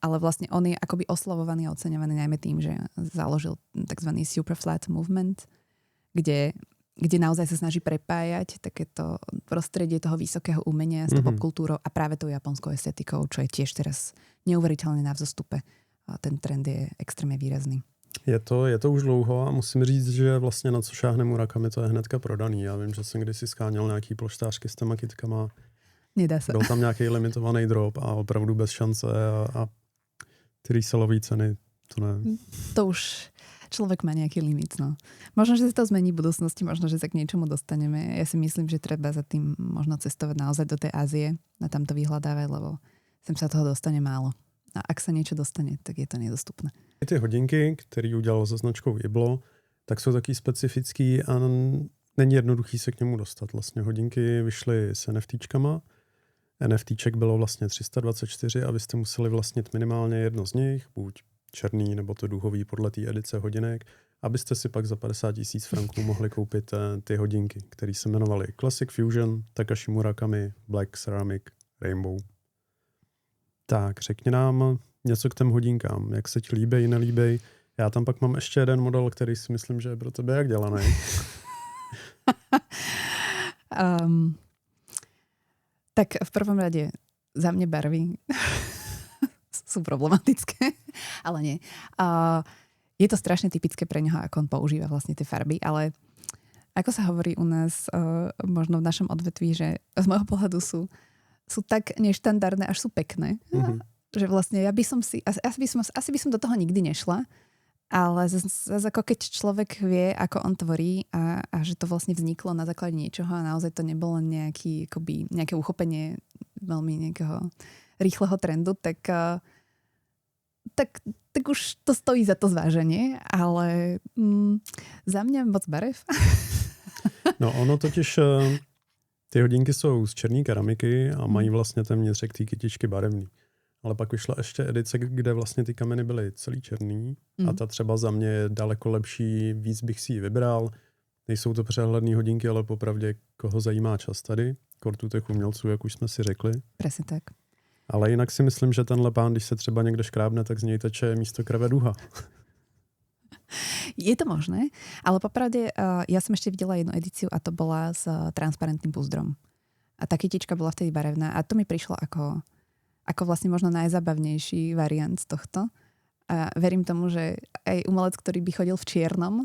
Ale vlastne on je akoby oslavovaný a oceňovaný najmä tým, že založil tzv. Superflat movement, kde naozaj sa snaží prepájať takéto prostredie toho vysokého umenia s tou popkultúrou a práve tou japonskou estetikou, čo je tiež teraz neuveriteľne na vzostupe. A ten trend je extrémně výrazný. Je to už dlouho a musím říct, že vlastně na co šáhne Murakami, to je hnedka prodaný. Já vím, že jsem kdysi skáněl nějaký polštářky s těma kytkama. Nedá se. Byl tam nějaký limitovaný drop a opravdu bez šance a ty reselové ceny, to ne. To už človek má nejaký limit. No. Možno, že sa to zmení v budúcnosti, možno, že sa k niečomu dostaneme. Ja si myslím, že treba za tým možno cestovať naozaj do tej Ázie a tam to vyhľadávať, lebo sem sa toho dostane málo. A ak sa niečo dostane, tak je to nedostupné. Ty hodinky, které udělal se značkou Iblo, tak jsou taky specifický a není jednoduchý se k němu dostat. Vlastně hodinky vyšly s NFTčkama. NFTček bylo vlastně 324 a vy jste museli vlastnit minimálně jedno z nich, buď černý nebo to duhový podle té edice hodinek, abyste si pak za 50 000 franků mohli koupit ty hodinky, které se jmenovaly Classic Fusion, Takashi Murakami, Black Ceramic, Rainbow. Tak, řekni nám něco k těm hodinkám. Jak se ti líbej, nelíbej? Já tam pak mám ještě jeden model, který si myslím, že je pro tebe jak dělaný. Tak v prvom rade za mne barvy sú problematické, ale nie. Je to strašne typické pre neho, ako on používa vlastne tie farby, ale ako sa hovorí u nás, možno v našom odvetví, že z môjho pohľadu sú tak neštandardné, až sú pekné. Že vlastne asi by som do toho nikdy nešla, ale zase ako keď človek vie, ako on tvorí a že to vlastne vzniklo na základe niečoho a naozaj to nebolo nejaké uchopenie veľmi nejakého rýchleho trendu, tak už to stojí za to zváženie, ale za mňa moc barev. No ono totiž, ty hodinky jsou z černé keramiky a mají vlastně téměř ty kytičky barevný. Ale pak vyšla ještě edice, kde vlastně ty kameny byly celý černý a ta třeba za mě je daleko lepší, víc bych si ji vybral. Nejsou to přehledné hodinky, ale popravdě koho zajímá čas tady, kortu těch umělců, jak už jsme si řekli. Presne tak. Ale jinak si myslím, že tenhle pán, když se třeba někde škrábne, tak z něj teče místo krve duha. Je to možné, ale popravde ja som ešte videla jednu edíciu a to bola s transparentným púzdrom. A tá kytička bola vtedy barevná a to mi prišlo ako vlastne možno najzabavnejší variant z tohto. A verím tomu, že aj umelec, ktorý by chodil v čiernom,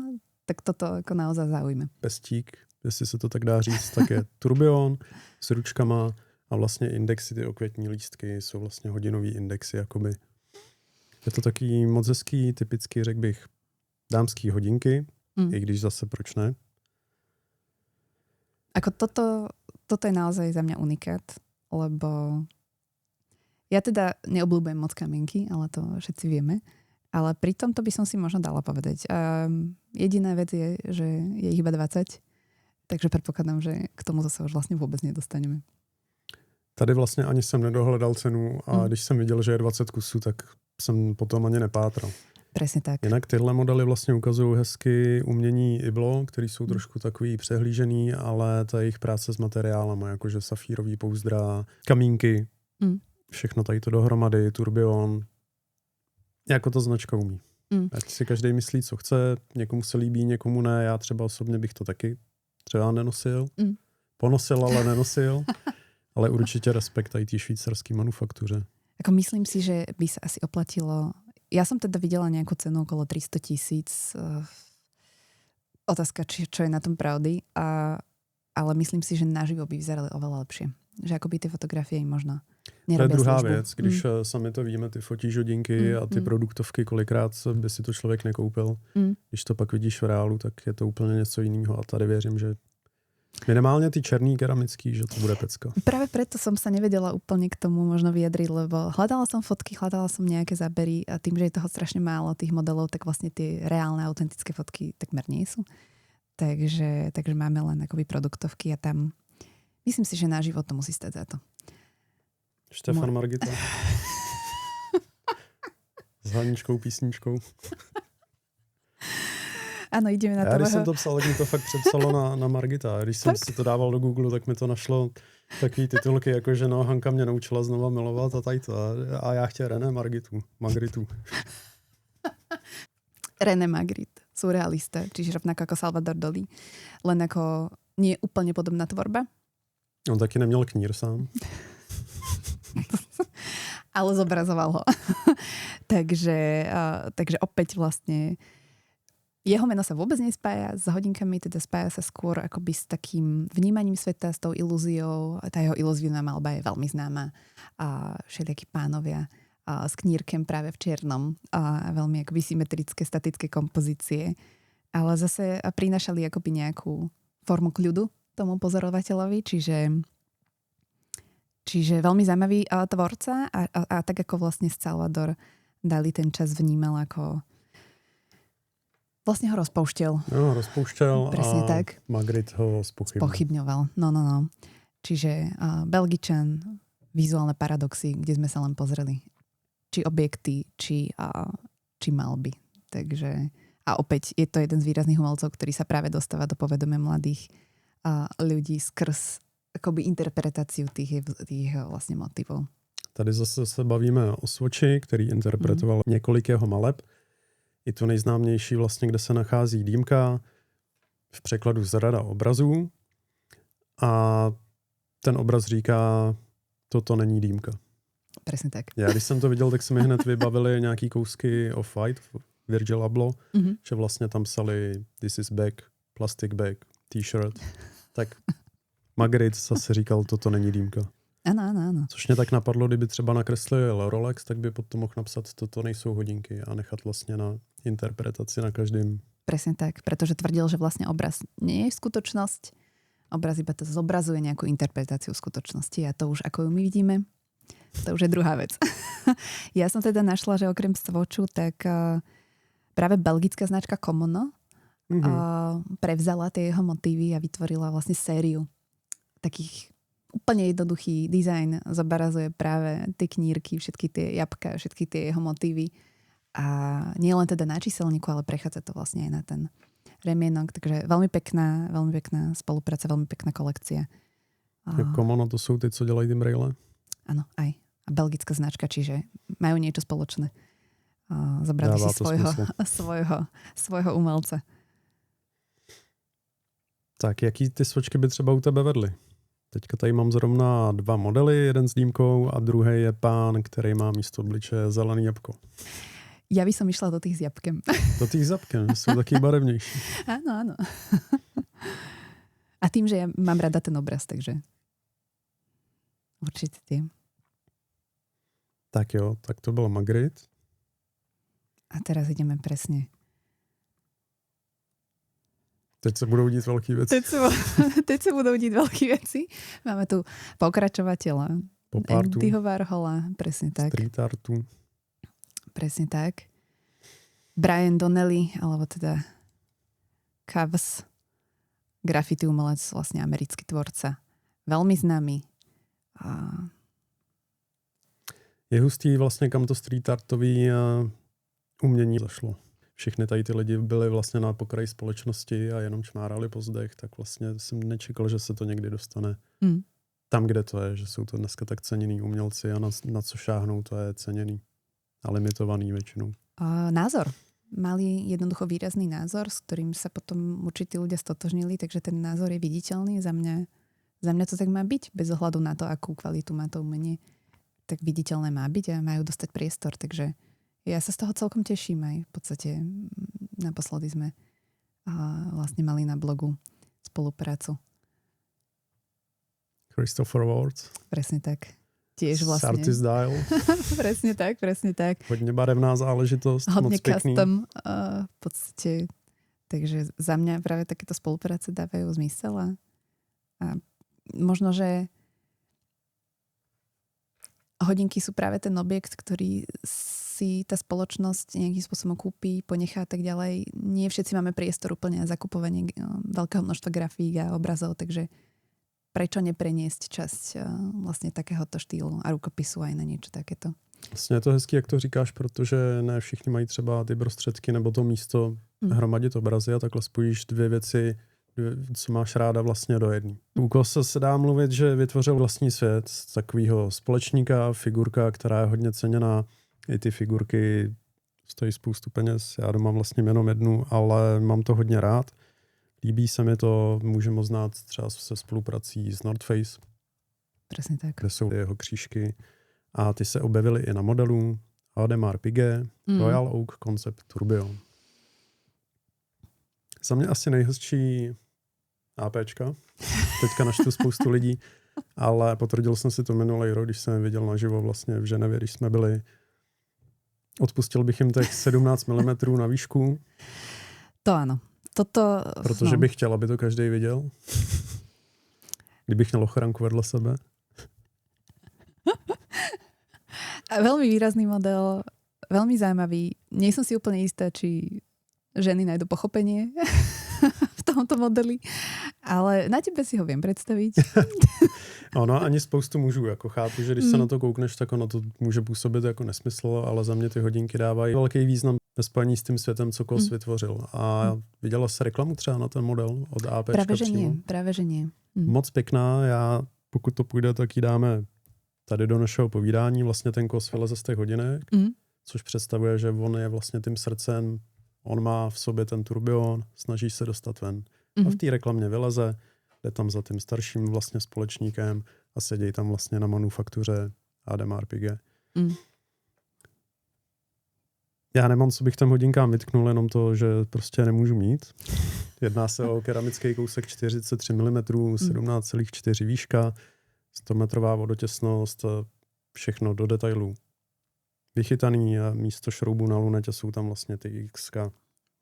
tak toto ako naozaj zaujme. Pestík, jestli se to tak dá říct, tak je turbion s ručkama a vlastně indexy, ty okvětní lístky jsou vlastně hodinový indexy jakoby. Je to taký moc hezký, typický, řekl bych, dámský hodinky, i když zase proč ne. Ako toto je naozaj za mňa unikát, lebo ja teda neobľúbujem moc kamienky, ale to všetci vieme. Ale pri tomto by som si možno dala povedať. Jediná vec je, že je ich iba 20, takže predpokladám, že k tomu zase už vlastne vôbec nedostaneme. Tady vlastně ani jsem nedohledal cenu a když jsem viděl, že je 20 kusů, tak jsem potom ani nepátral. Presne tak. Jinak tyhle modely vlastně ukazují hezky umění Iblo, který jsou trošku takový přehlížený, ale ta jejich práce s materiálama, jakože safírový pouzdra, kamínky, všechno tady to dohromady, turbion, jako to značka umí. Ať si každý myslí, co chce, někomu se líbí, někomu ne, já třeba osobně bych to taky třeba nenosil. Ponosil, ale nenosil. Ale určite respekt aj tí švýcarský manufaktuře. Ako myslím si, že by sa asi oplatilo. Ja som teda videla nejakú cenu okolo 300 000. Otázka, čo je na tom pravdy. Ale myslím si, že naživo by vyzerali oveľa lepšie. Že akoby tie fotografie im možno nerobia službu. To je druhá službu. věc. Když sami to víme, ty fotíš hodinky a ty produktovky, kolikrát by si to člověk nekoupil. Když to pak vidíš v reálu, tak je to úplně něco jiného. A tady věřím, že minimálne tí černý keramický, že to bude pecka. Práve preto som sa nevedela úplne k tomu možno vyjadriť, lebo hľadala som fotky, hľadala som nejaké zábery a tým, že je toho strašne málo tých modelov, tak vlastne tie reálne, autentické fotky takmer nie sú. Takže máme len akoby produktovky a tam myslím si, že na život to musí stať za to. Štefan Margita. S Haničkou písničkou. Ano, ideme na to. Když jsem to psal, tak mi to fakt přepsalo na Margita. Když jsem si to dával do Google, tak mi to našlo takový titulky, jako že no, Hanka mě naučila znova milovat a tady to. A já chtěl René Magritu. René Magritte, surrealista, čiže rovnako ako Salvador Dalí. Len ako nie úplne podobná tvorba. On taky neměl knír sám. Ale zobrazoval ho. takže opäť vlastne jeho meno sa vôbec nespája s hodinkami, teda spája sa skôr akoby s takým vnímaním sveta, s tou ilúziou. Tá jeho ilúzivná malba je veľmi známa. A všelijakí pánovia s knírkem práve v čiernom. A veľmi akoby symetrické, statické kompozície. Ale zase prinášali akoby nejakú formu kľudu tomu pozorovateľovi, čiže veľmi zaujímavý tvorca a tak ako vlastne Salvador Dalí ten čas vnímal ako vlastne ho rozpoušťal. No, rozpoušťal presne a tak. Magritte ho spochybňoval. No. Čiže Belgičan, vizuálne paradoxy, kde sme sa len pozreli. Či objekty, či malby. Takže a opäť je to jeden z výrazných umelcov, ktorý sa práve dostáva do povedomia mladých ľudí skrz akoby interpretáciu tých vlastne motivov. Tady zase se bavíme o Swatchi, který interpretoval několik jeho maleb. I to nejznámější vlastně, kde se nachází dýmka v překladu z rada obrazů a ten obraz říká, toto není dýmka. Presne tak. Já když jsem to viděl, tak se mi hned vybavili nějaký kousky Off-White, Virgil Abloh, že vlastně tam psali this is bag, plastic bag, t-shirt. Tak Magritte zase říkal, toto není dýmka. Áno. Což mě tak napadlo, kdyby třeba nakreslil Rolex, tak by potom mohl napsat, toto nejsou hodinky a nechat vlastně na interpretaci na každém. Presne tak, pretože tvrdil, že vlastne obraz nie je skutočnosť. Obraz iba to zobrazuje nejakú interpretáciu skutočnosti a to už ako ju my vidíme, to už je druhá vec. Ja som teda našla, že okrem Swatchu, tak práve belgická značka Komono prevzala tie jeho motívy a vytvorila vlastne sériu takých úplne jednoduchý dizajn, zobrazuje práve tie knírky, všetky tie jabka, všetky tie jeho motívy. A nie len teda na číselníku, ale prechádza to vlastne aj na ten remienok. Takže veľmi pekná spolupráca, veľmi pekná kolekcia. Komono to sú tí, co dělají ty braille? Áno, aj. A belgická značka, čiže majú niečo spoločné. Zobrali si svojho umelca. Tak, jaký ty Swatchky by třeba u tebe vedly? Teďka tady mám zrovna 2 modely, jeden s dýmkou a druhý je pán, který má místo obličeje zelený jabko. Ja by som išla do tých s jabkem. Do tých s jabkem, sú taký barevnejší. Áno. A tým, že ja mám rada ten obraz, takže určite tie. Tak jo, tak to byl Magritte. A teraz ideme presne. Teď se budou dít velké věci. Teď sa budú dít veľké veci. Máme tu pokračovateľa. Pop artu. Andyho Warhola, presne tak. Street artu. Presne tak. Brian Donnelly, alebo teda Cavs, graffiti umelec, vlastne americký tvorca. Veľmi známy. Je hustý vlastně, kam to street artový umění zašlo. Všechny tady ty lidi byli vlastně na pokraji společnosti a jenom čmárali po zdech, tak vlastně jsem nečekal, že se to někdy dostane tam, kde to je, že jsou to dneska tak ceněný umělci a na co šáhnou, to je ceněný a limitovaný většinou. Názor. Mali jednoducho výrazný názor, s ktorým sa potom určití ľudia stotožnili, takže ten názor je viditeľný. Za mňa to tak má byť, bez ohľadu na to, akú kvalitu má to umenie. Tak viditeľné má byť a majú dostať priestor, takže ja sa z toho celkom teším aj. V podstate naposledy sme vlastne mali na blogu spoluprácu. Christopher Ward. Presne tak. Tiež vlastne. Artist Dial. presne tak. Hodne barevná záležitosť. Hodne moc pekný. custom. V podstate. Takže za mňa práve takéto spolupráce dávajú zmysel a možno, že hodinky sú práve ten objekt, ktorý si tá spoločnosť nejakým spôsobom kúpi, ponechá a tak ďalej. Nie všetci máme priestor úplne na zakupovanie veľkého množstva grafík a obrazov, takže prečo nepreniesť časť vlastně takéhoto štýlu a rukopisu aj na niečo takéto. Vlastně je to hezký, jak to říkáš, protože ne všichni mají třeba ty prostředky nebo to místo hromadit obrazy a takhle spojíš dvě věci, co máš ráda vlastně do jedné. U Kosa se dá mluvit, že vytvořil vlastní svět z takového společníka, figurka, která je hodně ceněná. I ty figurky stojí spoustu peněz. Já doma vlastně jenom jednu, ale mám to hodně rád. Líbí se mi to, můžeme znát třeba se spoluprací s North Face, Presne tak. kde jsou jeho křížky. A ty se objevily i na modelu Audemars Piguet, Royal Oak Concept Tourbillon. Za mě asi nejhezčí APčka. Teďka naštu spoustu lidí, ale potvrdil jsem si to minulý rok, když jsem je viděl naživo vlastně v Ženevě, když jsme byli. Odpustil bych jim těch 17 mm na výšku. To áno. Protože bych chtěl, aby to každý viděl. Kdybych měl ochranku vedle sebe. Veľmi výrazný model, veľmi zaujímavý. Nie som si úplne istá, či ženy nájdu pochopenie v tomto modeli, ale na tebe si ho viem predstaviť. Ono, ani spoustu mužů, jako chápu, že když se na to koukneš, tak ono to může působit jako nesmysl, ale za mě ty hodinky dávají velký význam ve spojení s tím světem, co Kos vytvořil. A viděla jsi reklamu třeba na ten model od APčka přímo? Práve že nie. Moc pěkná, já pokud to půjde, tak ji dáme tady do našeho povídání. Vlastně ten Kos vyleze z těch hodinek, což představuje, že on je vlastně tím srdcem, on má v sobě ten tourbillon, snaží se dostat ven. A v té reklamě vyleze, jde tam za tím starším vlastně společníkem a sedí tam vlastně na manufaktuře Audemars Piguet. Já nemám, co bych tam hodinkám vytknul, jenom to, že prostě nemůžu mít. Jedná se o keramický kousek 43 mm, 17,4 výška, 100 metrová vodotěsnost, všechno do detailů. Vychytaný a místo šroubů na lunetě jsou tam vlastně ty X-ka,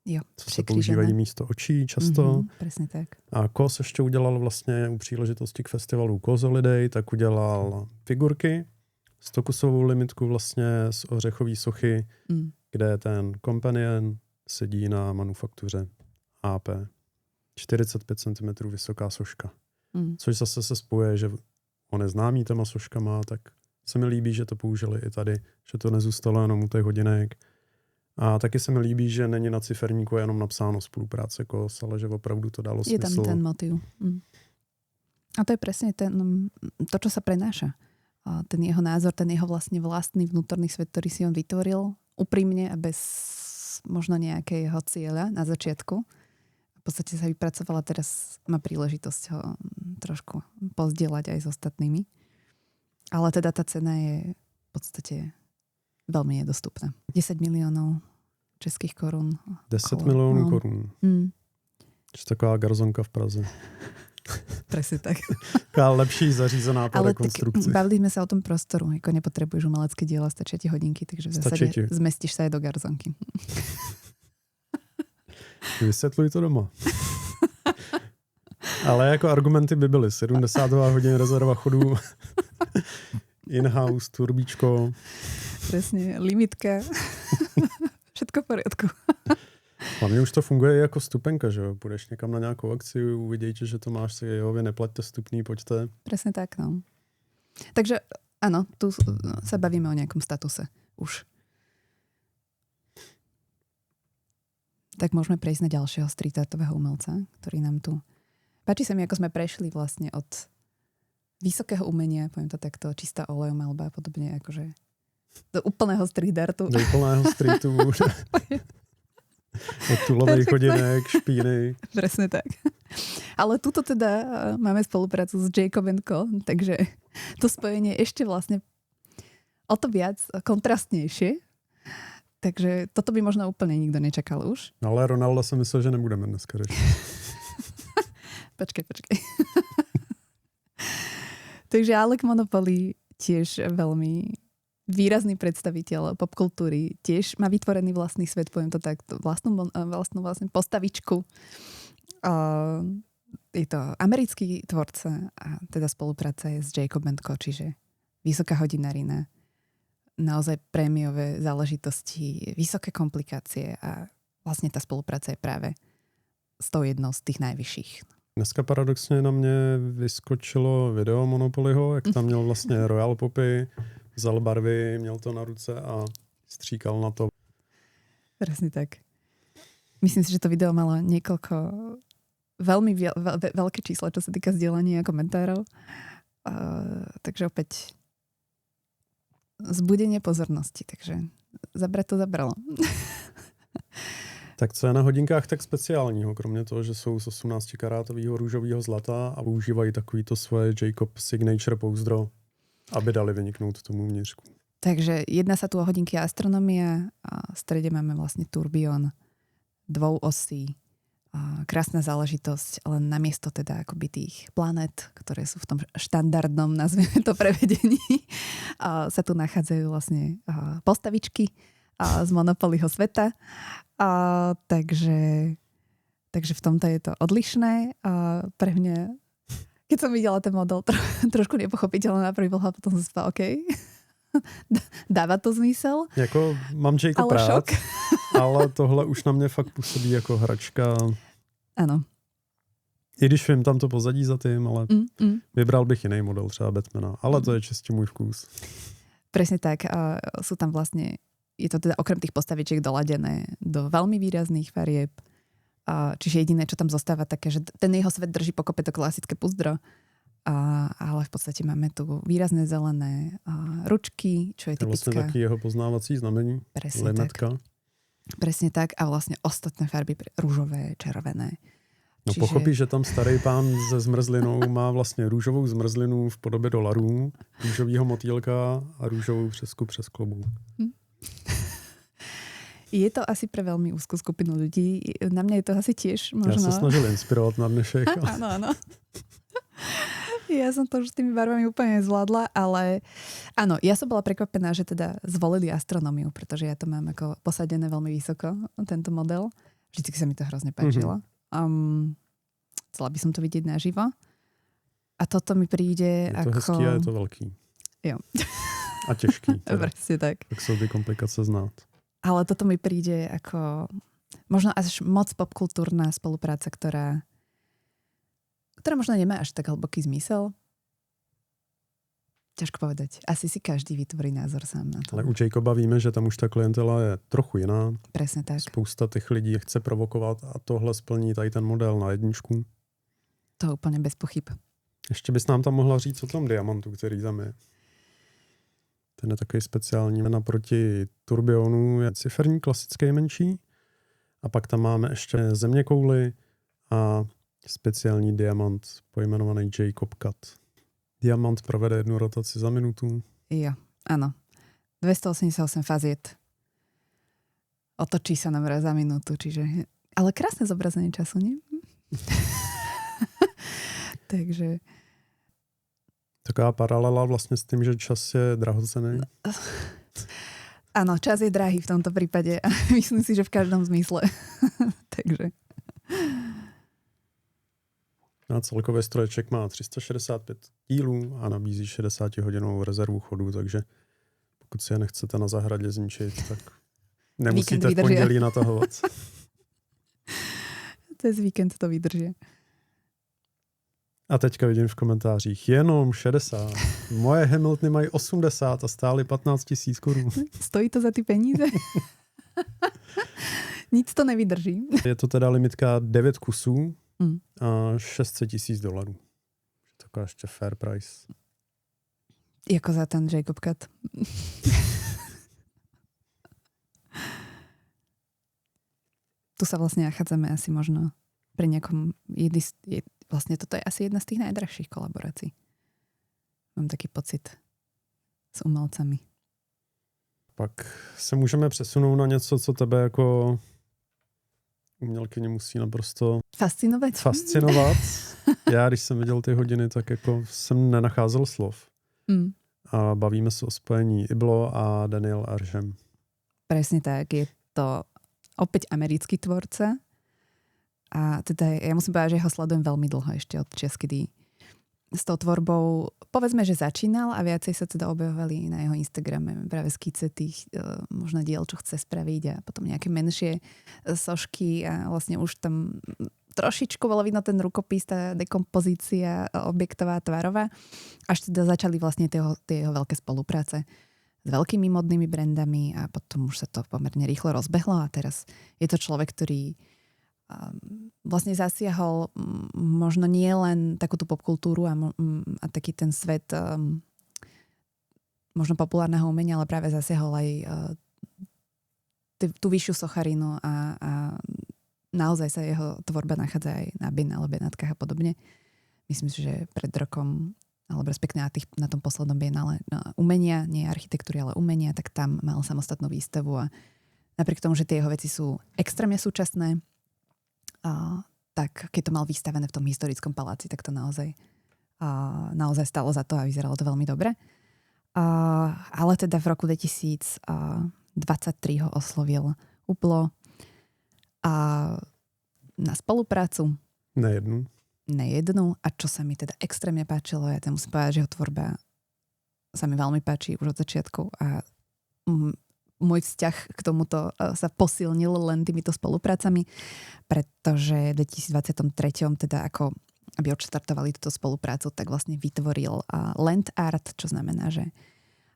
jo, co se používají místo očí často. Presne tak. A Kos ještě udělal vlastně u příležitosti k festivalu Kos Holiday, tak udělal figurky, 100kusovou limitku vlastně z ořechové sochy, kde ten companion sedí na manufaktuře AP. 45 cm vysoká soška. Což zase se spojuje, že on je známý těma soškama, tak se mi líbí, že to použili i tady, že to nezůstalo jenom u těch hodinek. A taky se mi líbí, že není na ciferníku jenom napsáno spolupráce Kos, ale že opravdu to dalo smysl. Je tam ten motiv. A to je presne to, čo sa prenáša. Ten jeho názor, ten jeho vlastný vnútorný svet, ktorý si on vytvoril úprimne a bez možno nejakého cieľa na začiatku. V podstate sa vypracovala, teraz má príležitosť ho trošku pozdieľať aj s ostatnými. Ale teda tá cena je v podstate veľmi nedostupná. 10 miliónov českých korun. 10 milionů korun. Taková garzonka v Praze. Presne tak. Taká lepší zařízená po Ale rekonstrukci. tak bavili sme sa o tom prostoru. Ako nepotrebuješ umelecké diela, stačia ti hodinky, takže v zásade zmestíš sa aj do garzonky. Vysvětluj to doma. Ale jako argumenty by byly 70 hodin rezerva chodů, in-house, turbíčko. Presne, limitka. Všetko v poriadku. Hlavně už to funguje i jako stupenka, že jo? Půjdeš někam na nějakou akci, uvidíte, že to máš, si jehově neplaťte vstupný, pojďte. Presne tak, no. Takže áno, tu sa bavíme o nejakom statuse už. Tak môžeme prejsť na ďalšieho street artového umelca, ktorý nám tu... Páči sa mi, ako sme prešli vlastne od vysokého umenia, poviem to takto, čistá olejomalba a podobne, akože do úplného street artu. Do úplného streetu. Od tulovej hodinek, špíny. Presne tak. Ale tuto teda máme spoluprácu s Jacob & Co, takže to spojenie ešte vlastne o to viac kontrastnejšie. Takže toto by možno úplne nikto nečakal už. No ale Ronalda som myslel, že nebudeme dneska rešiť. Počkej. Takže Alec Monopoly tiež veľmi výrazný predstaviteľ popkultúry. Tiež má vytvorený vlastný svet, poviem to tak, vlastnú postavičku. Je to americký tvorca a teda spolupráca je s Jacob & Co, čiže vysoká hodinarina, naozaj prémiové záležitosti, vysoké komplikácie a vlastne tá spolupráca je práve s tou jednou z tých najvyšších. Dneska paradoxně na mě vyskočilo video Monopolyho, jak tam měl vlastně Royal Poppy, vzal barvy, měl to na ruce a stříkal na to. Presne tak. Myslím si, že to video malo niekoľko veľmi veľké čísla, čo sa týka zdieľania komentárov. Takže opäť zbudenie pozornosti. Takže zabrať to zabralo. Tak co je na hodinkách tak speciálního, kromě toho, že jsou z 18-karátového růžového zlata a používají takovýto svoje Jacob Signature pouzdro, aby dali vyniknout tomu vnitřku. Takže jedná sa tu o hodinky Astronomia a v strede máme vlastne turbión dvouosí. Krásna záležitosť, ale namiesto teda akoby tých planet, ktoré sú v tom štandardnom, nazveme to, prevedení, sa tu nachádzajú vlastne postavičky z Monopolyho sveta. Takže v tomto je to odlišné. Pre mňa, keď som videla ten model, trošku nepochopiteľné na prvý pohľad, potom som si povedala, OK, dáva to zmysel. Jako mám Jacob rád, ale tohle už na mě fakt působí jako hračka. Ano. I když vím tam to pozadí za tým, ale vybral bych jiný model, třeba Batmana. Ale to je čistě můj vkus. Presne tak. Sú tam vlastne, je to teda okrem tých postavičiek doladené do veľmi výrazných farieb. Čiže jediné, čo tam zostáva také, že ten jeho svet drží pokope to klasické pouzdro. Ale v podstate máme tu výrazné zelené ručky, čo je typická. To je vlastne taký jeho poznávací znamení. Presne limetka. Tak. Presne tak. A vlastne ostatné farby rúžové, červené. No pochopíš, že tam starý pán se zmrzlinou má vlastně růžovou zmrzlinu v podobě dolarů, růžovýho motýlka a růžovou přesku přes klobouk. Je to asi pre veľmi úzkú skupinu ľudí. Na mňa je to asi tiež možno... Ja sa snažil inspirovať na dnešek. Áno. Ja som to už s tými barvami úplne nezvládla, ale áno, ja som bola prekvapená, že teda zvolili Astronómiu, pretože ja to mám ako posadené veľmi vysoko, tento model. Vždycky sa mi to hrozne páčilo. Chcela by som to vidieť naživo. A toto mi príde je to ako... hezký a je to veľký. Jo. A těžký. Presne tak. Tak sú ty komplikace znát. Ale toto mi príde ako možno až moc popkultúrna spolupráca, ktorá možno nemá až tak hlboký zmysel. Ťažko povedať. Asi si každý vytvorí názor sám na to. Ale u Jacoba víme, že tam už ta klientela je trochu jiná. Presne tak. Spousta těch lidí chce provokovat a tohle splní tady ten model na jedničku. To úplně bez pochyb. Ještě bys nám tam mohla říct o tom diamantu, který tam je. Ten je takový speciální. Naproti turbionu je ciferní, klasický menší. A pak tam máme ještě zeměkouly a speciální diamant pojmenovaný Jacob Cut. Diamant provede jednu rotaci za minutu. Jo, áno. 288 faziet. Otočí sa nám raz za minútu, čiže... Ale krásne zobrazenie času, nie? Takže... Taká paralela vlastně s tím, že čas je drahocenný. Áno, čas je drahý v tomto prípade a myslím si, že v každom zmysle. Takže... A celkově stroječek má 365 dílů a nabízí 60-hodinovou rezervu chodu, takže pokud si je nechcete na zahradě zničit, tak nemusíte v pondělí natahovat. Cez víkend to vydrží. A teďka vidím v komentářích, jenom 60. Moje Hamiltony mají 80 a stály 15 000 korun. Stojí to za ty peníze? Nic to nevydrží. Je to teda limitka 9 kusů a $600,000. Taková ještě fair price. Jako za ten Jacob Cut. Tu sa vlastne nachádzame asi možno pri nejakom... Vlastne toto je asi jedna z tých najdrahších kolaborácií. Mám taký pocit s umelcami. Pak se můžeme přesunout na něco, co tebe jako umělkyni musí naprosto fascinovat. Já, když jsem viděl ty hodiny, tak jako jsem nenacházel slov. A bavíme se o spojení Iblo a Daniel Argem. Presne tak. Je to opäť americký tvorca. A teda ja musím povedať, že ho sledujem veľmi dlho ešte od čias, kedy s tou tvorbou, povedzme, že začínal a viacej sa teda objavovali na jeho Instagrame práve skice tých možno diel, čo chce spraviť a potom nejaké menšie sošky a vlastne už tam trošičku bolo vidno ten rukopis, tá dekompozícia objektová, tvarová, až teda začali vlastne tie jeho veľké spolupráce s veľkými modnými brandami a potom už sa to pomerne rýchlo rozbehlo a teraz je to človek, ktorý vlastne zasiahol možno nie len takú tú popkultúru a taký ten svet možno populárneho umenia, ale práve zasiahol aj tú vyššiu socharinu a naozaj sa jeho tvorba nachádza aj na Biennale, Benátkach a podobne. Myslím si, že pred rokom alebo respektíve na tom poslednom Biennale umenia, nie architektúry, ale umenia, tak tam mal samostatnú výstavu a napriek tomu, že tie jeho veci sú extrémne súčasné, tak keď to mal vystavené v tom historickom paláci, tak to naozaj stalo za to a vyzeralo to veľmi dobre. Ale teda v roku 2023 ho oslovil Uplo a na spoluprácu. Nejednu. A čo sa mi teda extrémne páčilo, ja tam musím povedať, že jeho tvorba sa mi veľmi páči už od začiatku a môj vzťah k tomuto sa posilnil len týmito spoluprácami, pretože v 2023 teda ako aby odštartovali túto spoluprácu, tak vlastne vytvoril land art, čo znamená, že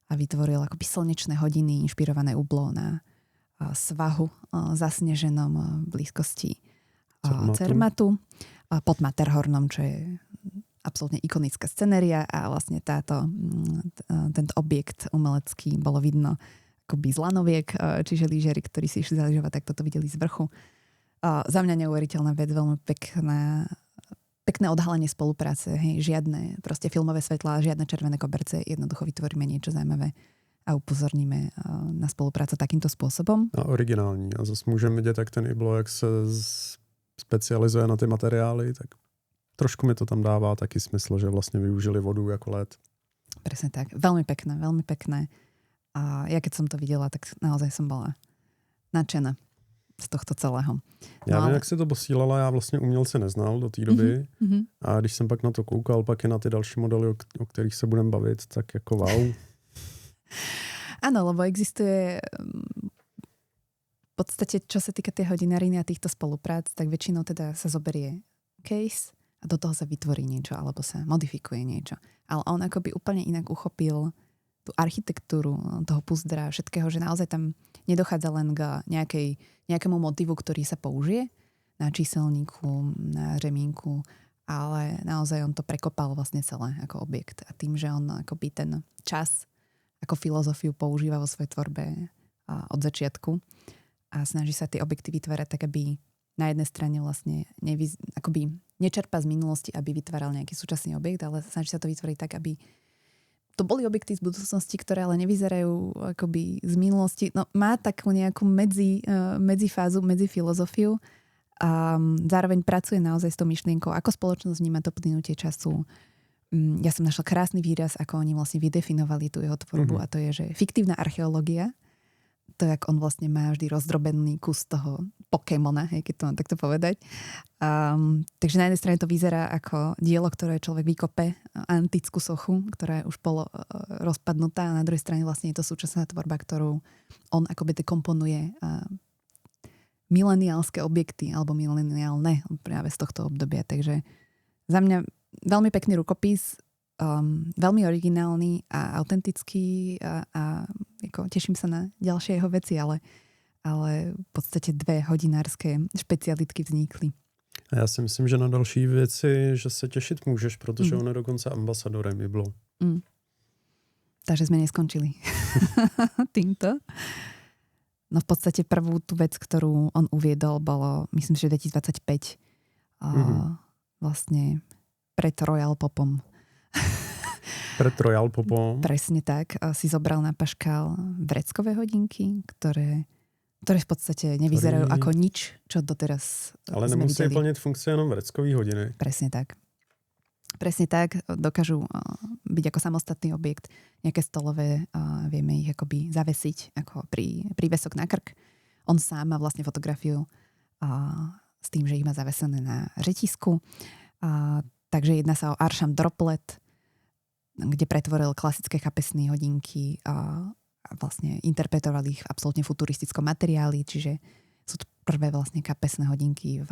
vytvoril akoby slnečné hodiny inšpirované Ublo na svahu zasneženom v blízkosti Cermatu pod Matterhornom, čo je absolútne ikonická scenéria a vlastne tento objekt umelecký bolo vidno akoby z lanoviek, čiže lyžiari, ktorí si išli zaližovať, tak toto videli z vrchu. Za mňa neuveriteľná vec, veľmi pekné odhalenie spolupráce, hej, žiadne proste filmové svetlá, žiadne červené koberce, jednoducho vytvoríme niečo zaujímavé a upozorníme na spoluprácu takýmto spôsobom. A originální. A zase môžeme vidieť, jak ten Iblo, jak sa specializuje na ty materiály, tak trošku mi to tam dává taký smysl, že vlastne využili vodu ako led. Presne tak. Veľmi pekné, veľmi pekné. A ja keď som to videla, tak naozaj som bola nadšená z tohto celého. Já vím, jak si to posílala, já vlastně umělce neznal do té doby a když jsem pak na to koukal, pak i na ty další modely, o kterých se budeme bavit, tak jako wow. Áno, lebo existuje v podstate, čo sa týka tej hodináriny a týchto spoluprác, tak väčšinou teda sa zoberie case a do toho sa vytvorí niečo alebo sa modifikuje niečo. Ale on akoby úplne inak uchopil tú architektúru toho puzdra, všetkého, že naozaj tam nedochádza len k nejakému motivu, ktorý sa použije na číselníku, na řemínku, ale naozaj on to prekopal vlastne celé ako objekt. A tým, že on akoby ten čas ako filozofiu používa vo svojej tvorbe od začiatku a snaží sa tie objekty vytvárať tak, aby na jednej strane vlastne akoby nečerpá z minulosti, aby vytváral nejaký súčasný objekt, ale snaží sa to vytvoriť tak, aby to boli objekty z budúcnosti, ktoré ale nevyzerajú akoby z minulosti. No, má takú nejakú medzifázu, medzifilozofiu, zároveň pracuje naozaj s tou myšlienkou, ako spoločnosť vníma to plynutie času. Ja som našla krásny výraz, ako oni vlastne vydefinovali tú jeho tvorbu a to je, že fiktívna archeológia, to, jak on vlastne má vždy rozdrobený kus toho Pokémona, hej, keď to mám takto povedať. Takže na jednej strane to vyzerá ako dielo, ktoré človek vykope, antickú sochu, ktorá je už polo rozpadnutá a na druhej strane vlastne je to súčasná tvorba, ktorú on akoby dekomponuje mileniálske objekty alebo mileniálne práve z tohto obdobia. Takže za mňa veľmi pekný rukopis, veľmi originálny a autentický a ako, teším sa na ďalšie jeho veci, ale v podstate 2 hodinárske špecialitky vznikly. A já si myslím, že na další věci, že se těšit můžeš, protože on je dokonce ambasadorem Iblo. Takže sme neskončili týmto. No v podstate prvú tú vec, ktorú on uviedol, bolo, myslím, že 2025 vlastne pred Royal Popom. Pred Royal Popom? Presne tak. Si zobral na paškál vreckové hodinky, ktoré v podstate nevyzerajú ako nič, čo doteraz ale sme videli. Ale nemusí plniť funkciu jenom vreckových hodiny. Presne tak. Presne tak. Dokážu byť ako samostatný objekt. Nejaké stolové, vieme ich akoby zavesiť ako prívesok na krk. On sám má vlastne fotografiu s tým, že ich má zavesené na řetízku. Takže jedná sa o Arsham Droplet, kde pretvoril klasické kapesné hodinky a vlastne interpretoval ich v absolútne futuristickom materiáli, čiže sú to prvé vlastne kapesné hodinky v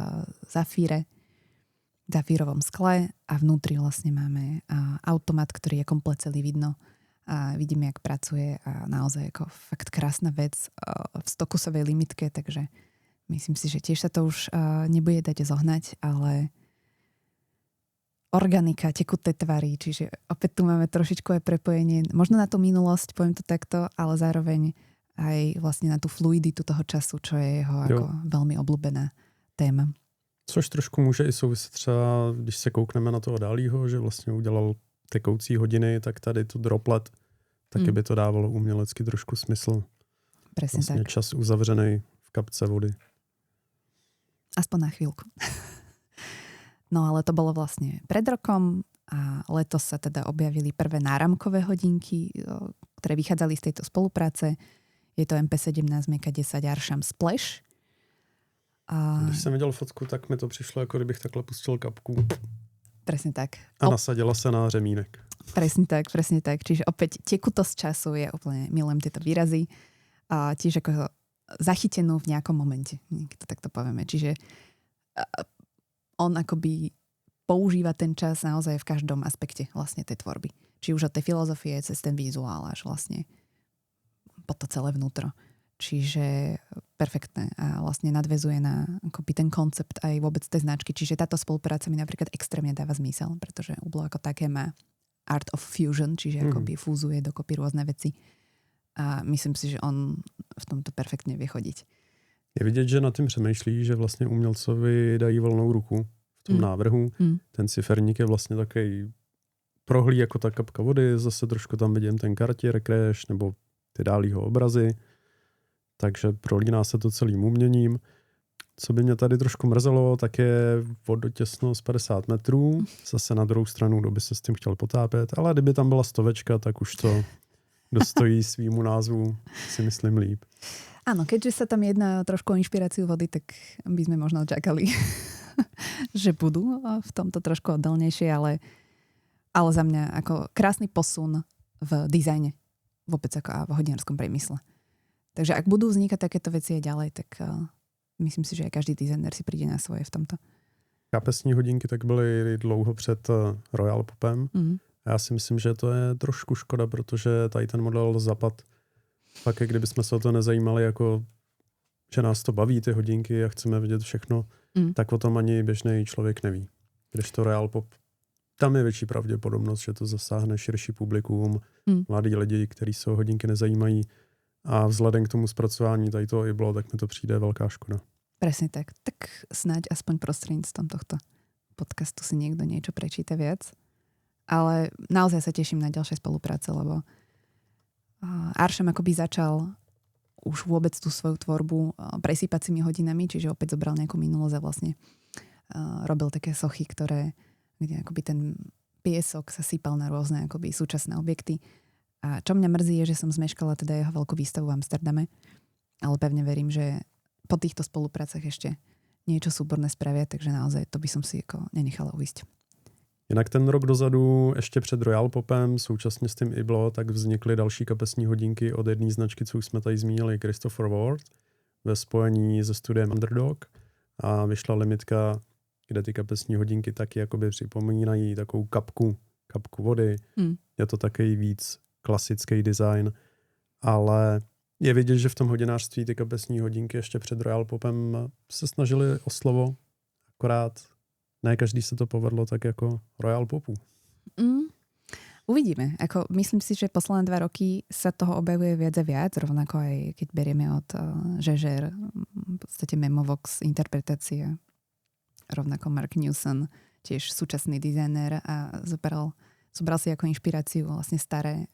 zafírovom skle a vnútri vlastne máme automat, ktorý je komplet celý vidno a vidíme, jak pracuje a naozaj ako fakt krásna vec v 100-kusovej limitke, takže myslím si, že tiež sa to už nebude dať zohnať, ale organika, tekuté tvary, čiže opäť tu máme trošičku aj prepojenie, možno na tú minulosť, poviem to takto, ale zároveň aj vlastne na tú fluiditu toho času, čo je jeho ako veľmi obľúbená téma. Což trošku může i souviset třeba, když se koukneme na toho Dálího, že vlastně udělal tekoucí hodiny, tak tady to Droplet, taky by to dávalo umělecky trošku smysl. Presne vlastně tak. čas uzavřený v kapce vody. Aspoň na chvíľku. No ale to bolo vlastne pred rokom a letos sa teda objavili prvé náramkové hodinky, ktoré vychádzali z tejto spolupráce. Je to MP17 Meka 10 Arsham Splash. Když jsem viděl fotku, tak mi to přišlo, jako kdybych takhle pustil kapku. Presne tak. A nasadila sa na řemínek. Presne tak, presne tak. Čiže opäť tekutosť času je úplne, milujem tieto výrazy. A tiež ako zachytenú v nejakom momente, keď to takto povieme. Čiže on akoby používa ten čas naozaj v každom aspekte vlastne tej tvorby. Či už od tej filozofie cez ten vizuál až vlastne po to celé vnútro. Čiže perfektné a vlastne nadväzuje na akoby ten koncept aj vôbec tej značky. Čiže táto spolupráca mi napríklad extrémne dáva zmysel, pretože Hublot ako také má art of fusion, čiže akoby fúzuje dokopy rôzne veci. A myslím si, že on v tomto perfektne vie chodiť. Je vidět, že nad tím přemýšlí, že vlastně umělcovi dají volnou ruku v tom návrhu. Ten ciferník je vlastně takový prohlý jako ta kapka vody, zase trošku tam vidím ten Cartier Crash nebo ty Dálího obrazy. Takže prolíná se to celým uměním. Co by mě tady trošku mrzelo, tak je vodotěsnost 50 metrů. Zase na druhou stranu, kdo by se s tím chtěl potápět. Ale kdyby tam byla 100, tak už to dostojí svýmu názvu, si myslím líp. Áno, keďže sa tam jedná trošku o inšpiráciu vody, tak by sme možno čakali, že budú v tomto trošku oddalnejšie, ale za mňa ako krásny posun v dizajne, vôbec ako a v hodinárskom priemysle. Takže ak budú vznikať takéto veci aj ďalej, tak myslím si, že aj každý dizajner si príde na svoje v tomto. Kapesní hodinky tak byly dlouho před Royal Popem. A já si myslím, že to je trošku škoda, protože tady ten model zapad pak, kdyby jsme se o to nezajímali, jako, že nás to baví, ty hodinky a chceme vidět všechno, tak o tom ani běžný člověk neví. Když to Royal Pop, tam je větší pravděpodobnost, že to zasáhne širší publikum, mladí lidi, kteří se o hodinky nezajímají. A vzhledem k tomu zpracování tady toho i bylo, tak mi to přijde velká škoda. Presne tak. Tak snáď aspoň prostredníctvom tohto podcastu si niekto niečo prečíta viac. Ale naozaj sa teším na ďalšie spolupráce, lebo Arsham akoby začal už vôbec tú svoju tvorbu presýpacími hodinami, čiže opäť zobral nejakú minulosť a vlastne robil také sochy, kde akoby ten piesok sa sypal na rôzne akoby súčasné objekty. A čo mňa mrzí je, že som zmeškala teda jeho veľkú výstavu v Amsterdame, ale pevne verím, že po týchto spoluprácach ešte niečo súborné spravia, takže naozaj to by som si ako nenechala uísť. Jinak ten rok dozadu, ještě před Royal Popem, současně s tím IBLO, tak vznikly další kapesní hodinky od jedné značky, co už jsme tady zmínili, Christopher Ward, ve spojení se studiem Underdog. A vyšla limitka, kde ty kapesní hodinky taky jakoby připomínají takovou kapku vody. Je to takový víc klasický design, ale je vidět, že v tom hodinářství ty kapesní hodinky ještě před Royal Popem se snažili o slovo, akorát ne každý se to povedlo tak jako Royal Popu. Uvidíme. Myslím si, že posledné 2 roky sa toho objavuje viac a viac, rovnako aj keď berieme od Žežer, v podstate Memovox interpretácie, rovnako Mark Newson, tiež súčasný dizajner a zobral si ako inšpiráciu vlastne staré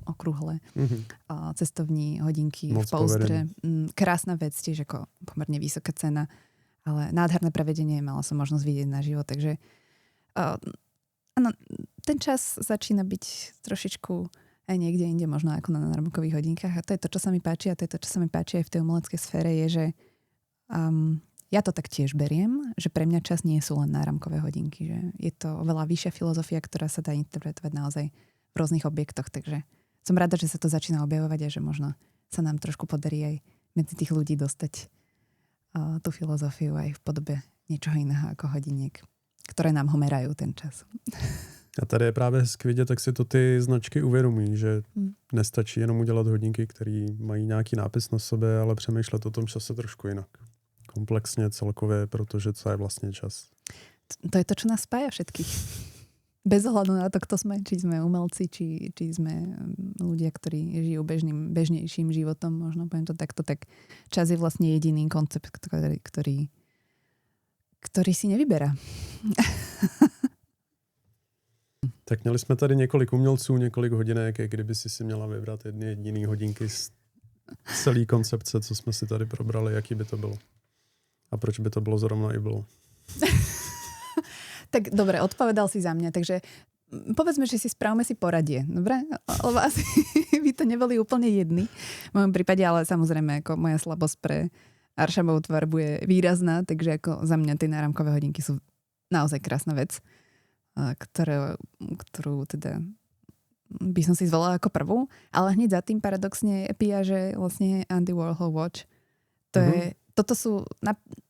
okrúhle cestovní hodinky Moc v polstre. Krásna vec, tiež ako pomerne vysoká cena, ale nádherné prevedenie, mala som možnosť vidieť naživo, takže áno, ten čas začína byť trošičku aj niekde inde, možno ako na náramkových hodinkách. A to je to, čo sa mi páči, a to je to, čo sa mi páči aj v tej umeleckej sfére, je, že ja to tak tiež beriem, že pre mňa čas nie sú len náramkové hodinky, že je to oveľa vyššia filozofia, ktorá sa dá interpretovať naozaj v rôznych objektoch, takže som rada, že sa to začína objavovať a že možno sa nám trošku podarí aj medzi tých ľudí dostať tú filozofiu aj v podobe niečoho iného ako hodiniek, ktoré nám ho merajú ten čas. A tady je právě hezky vidět, tak si to ty značky uvědomují, že nestačí jenom udělat hodinky, které mají nějaký nápis na sobě, ale přemýšlet o tom čase trošku jinak. Komplexně, celkově, protože co je vlastně čas. To je to, čo nás spája všetkých. Bez ohľadu na to, kto sme, či sme umelci, či sme ľudia, ktorí žijú bežnejším životom, možno poviem to takto, tak čas je vlastne jediný koncept, ktorý si nevyberá. Tak měli jsme tady několik umělců, několik hodinek, kdyby si měla vybrat jedny jediný hodinky z celý koncepce, co jsme si tady probrali, jaký by to bylo. A proč by to bylo zrovna i bylo. Tak dobre, odpovedal si za mňa, takže povedzme, že si správame si poradie, dobre? Lebo asi by to neboli úplne jedni v mojom prípade, ale samozrejme, ako moja slabosť pre Aršamovú tvarbu je výrazná, takže ako za mňa tie náramkové hodinky sú naozaj krásna vec, ktorú teda by som si zvolila ako prvú, ale hneď za tým paradoxne piaže vlastne Andy Warhol Watch. Toto sú,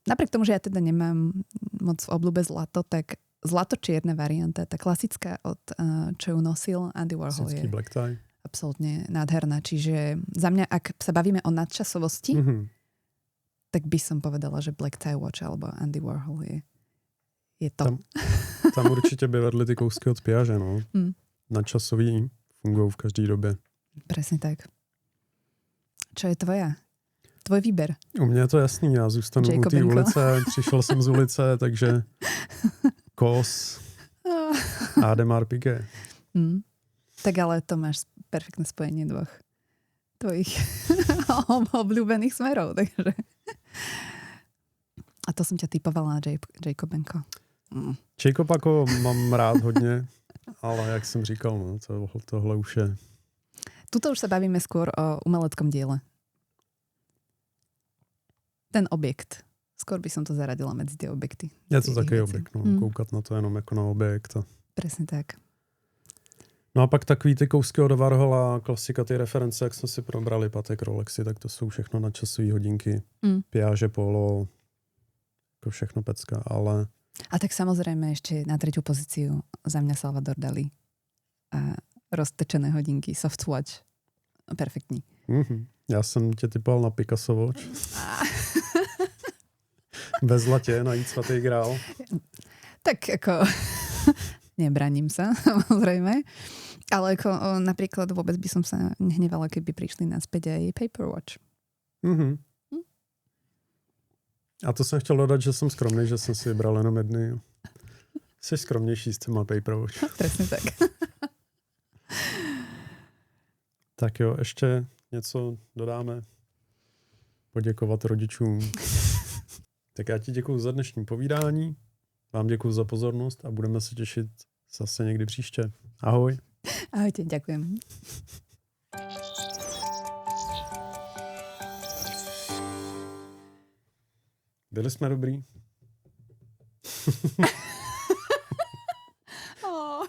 napriek tomu, že ja teda nemám moc v obľúbe zlato, tak zlato-čierna varianta, tá klasická, čo ju nosil Andy Warhol, je black tie. Absolútne nádherná. Čiže za mňa, ak sa bavíme o nadčasovosti, tak by som povedala, že Black Tie Watch alebo Andy Warhol je to. Tam určitě by vedli ty kousky od Piaže, no. Nadčasový, fungují v každé době. Presne tak. Čo je tvoj výber? U mě je to jasný, já zůstanu u té ulice, přišel jsem z ulice, takže Kos, Ademar Piqué. Tak ale to máš perfektné spojenie dvoch tvojich obľúbených smerov, takže. A to jsem tě typovala na Jacobenko. Jacob jako mám rád hodně, ale jak jsem říkal, no, tohle už je. Tuto už sa bavíme skôr o umeleckom diele. Ten objekt. Skôr by som to zaradila medzi tie objekty. Je to taký objekt, no. Koukat na to jenom jako na objekt. Presne tak. No a pak takový ty kousky od Warhola, klasika, ty reference, jak jsme si probrali, Patek, Rolexy, tak to jsou všechno nadčasové hodinky. Piaže, Polo, to všechno pecka, ale... A tak samozrejme ešte na 3. pozíciu za mňa Salvador Dali. A roztečené hodinky, Softwatch. Perfektní. Já jsem tě typoval na Picasso Watch. Ve zlatě, najít svatý grál. Tak ako... Nebraním sa, samozrejme. Ale ako napríklad vôbec by som sa nehnevala, keby prišli naspäť aj Paperwatch. A to jsem chtěl dodat, že jsem skromný, že jsem si vybral jenom jedny. Jsi skromnější s těma Paperwatch. Presne tak. Tak jo, ještě něco dodáme? Poděkovat rodičům. Tak já ti děkuju za dnešní povídání. Vám děkuju za pozornost a budeme se těšit zase někdy příště. Ahoj. Ahojte, ďakujem. Byli jsme dobrý. Oh.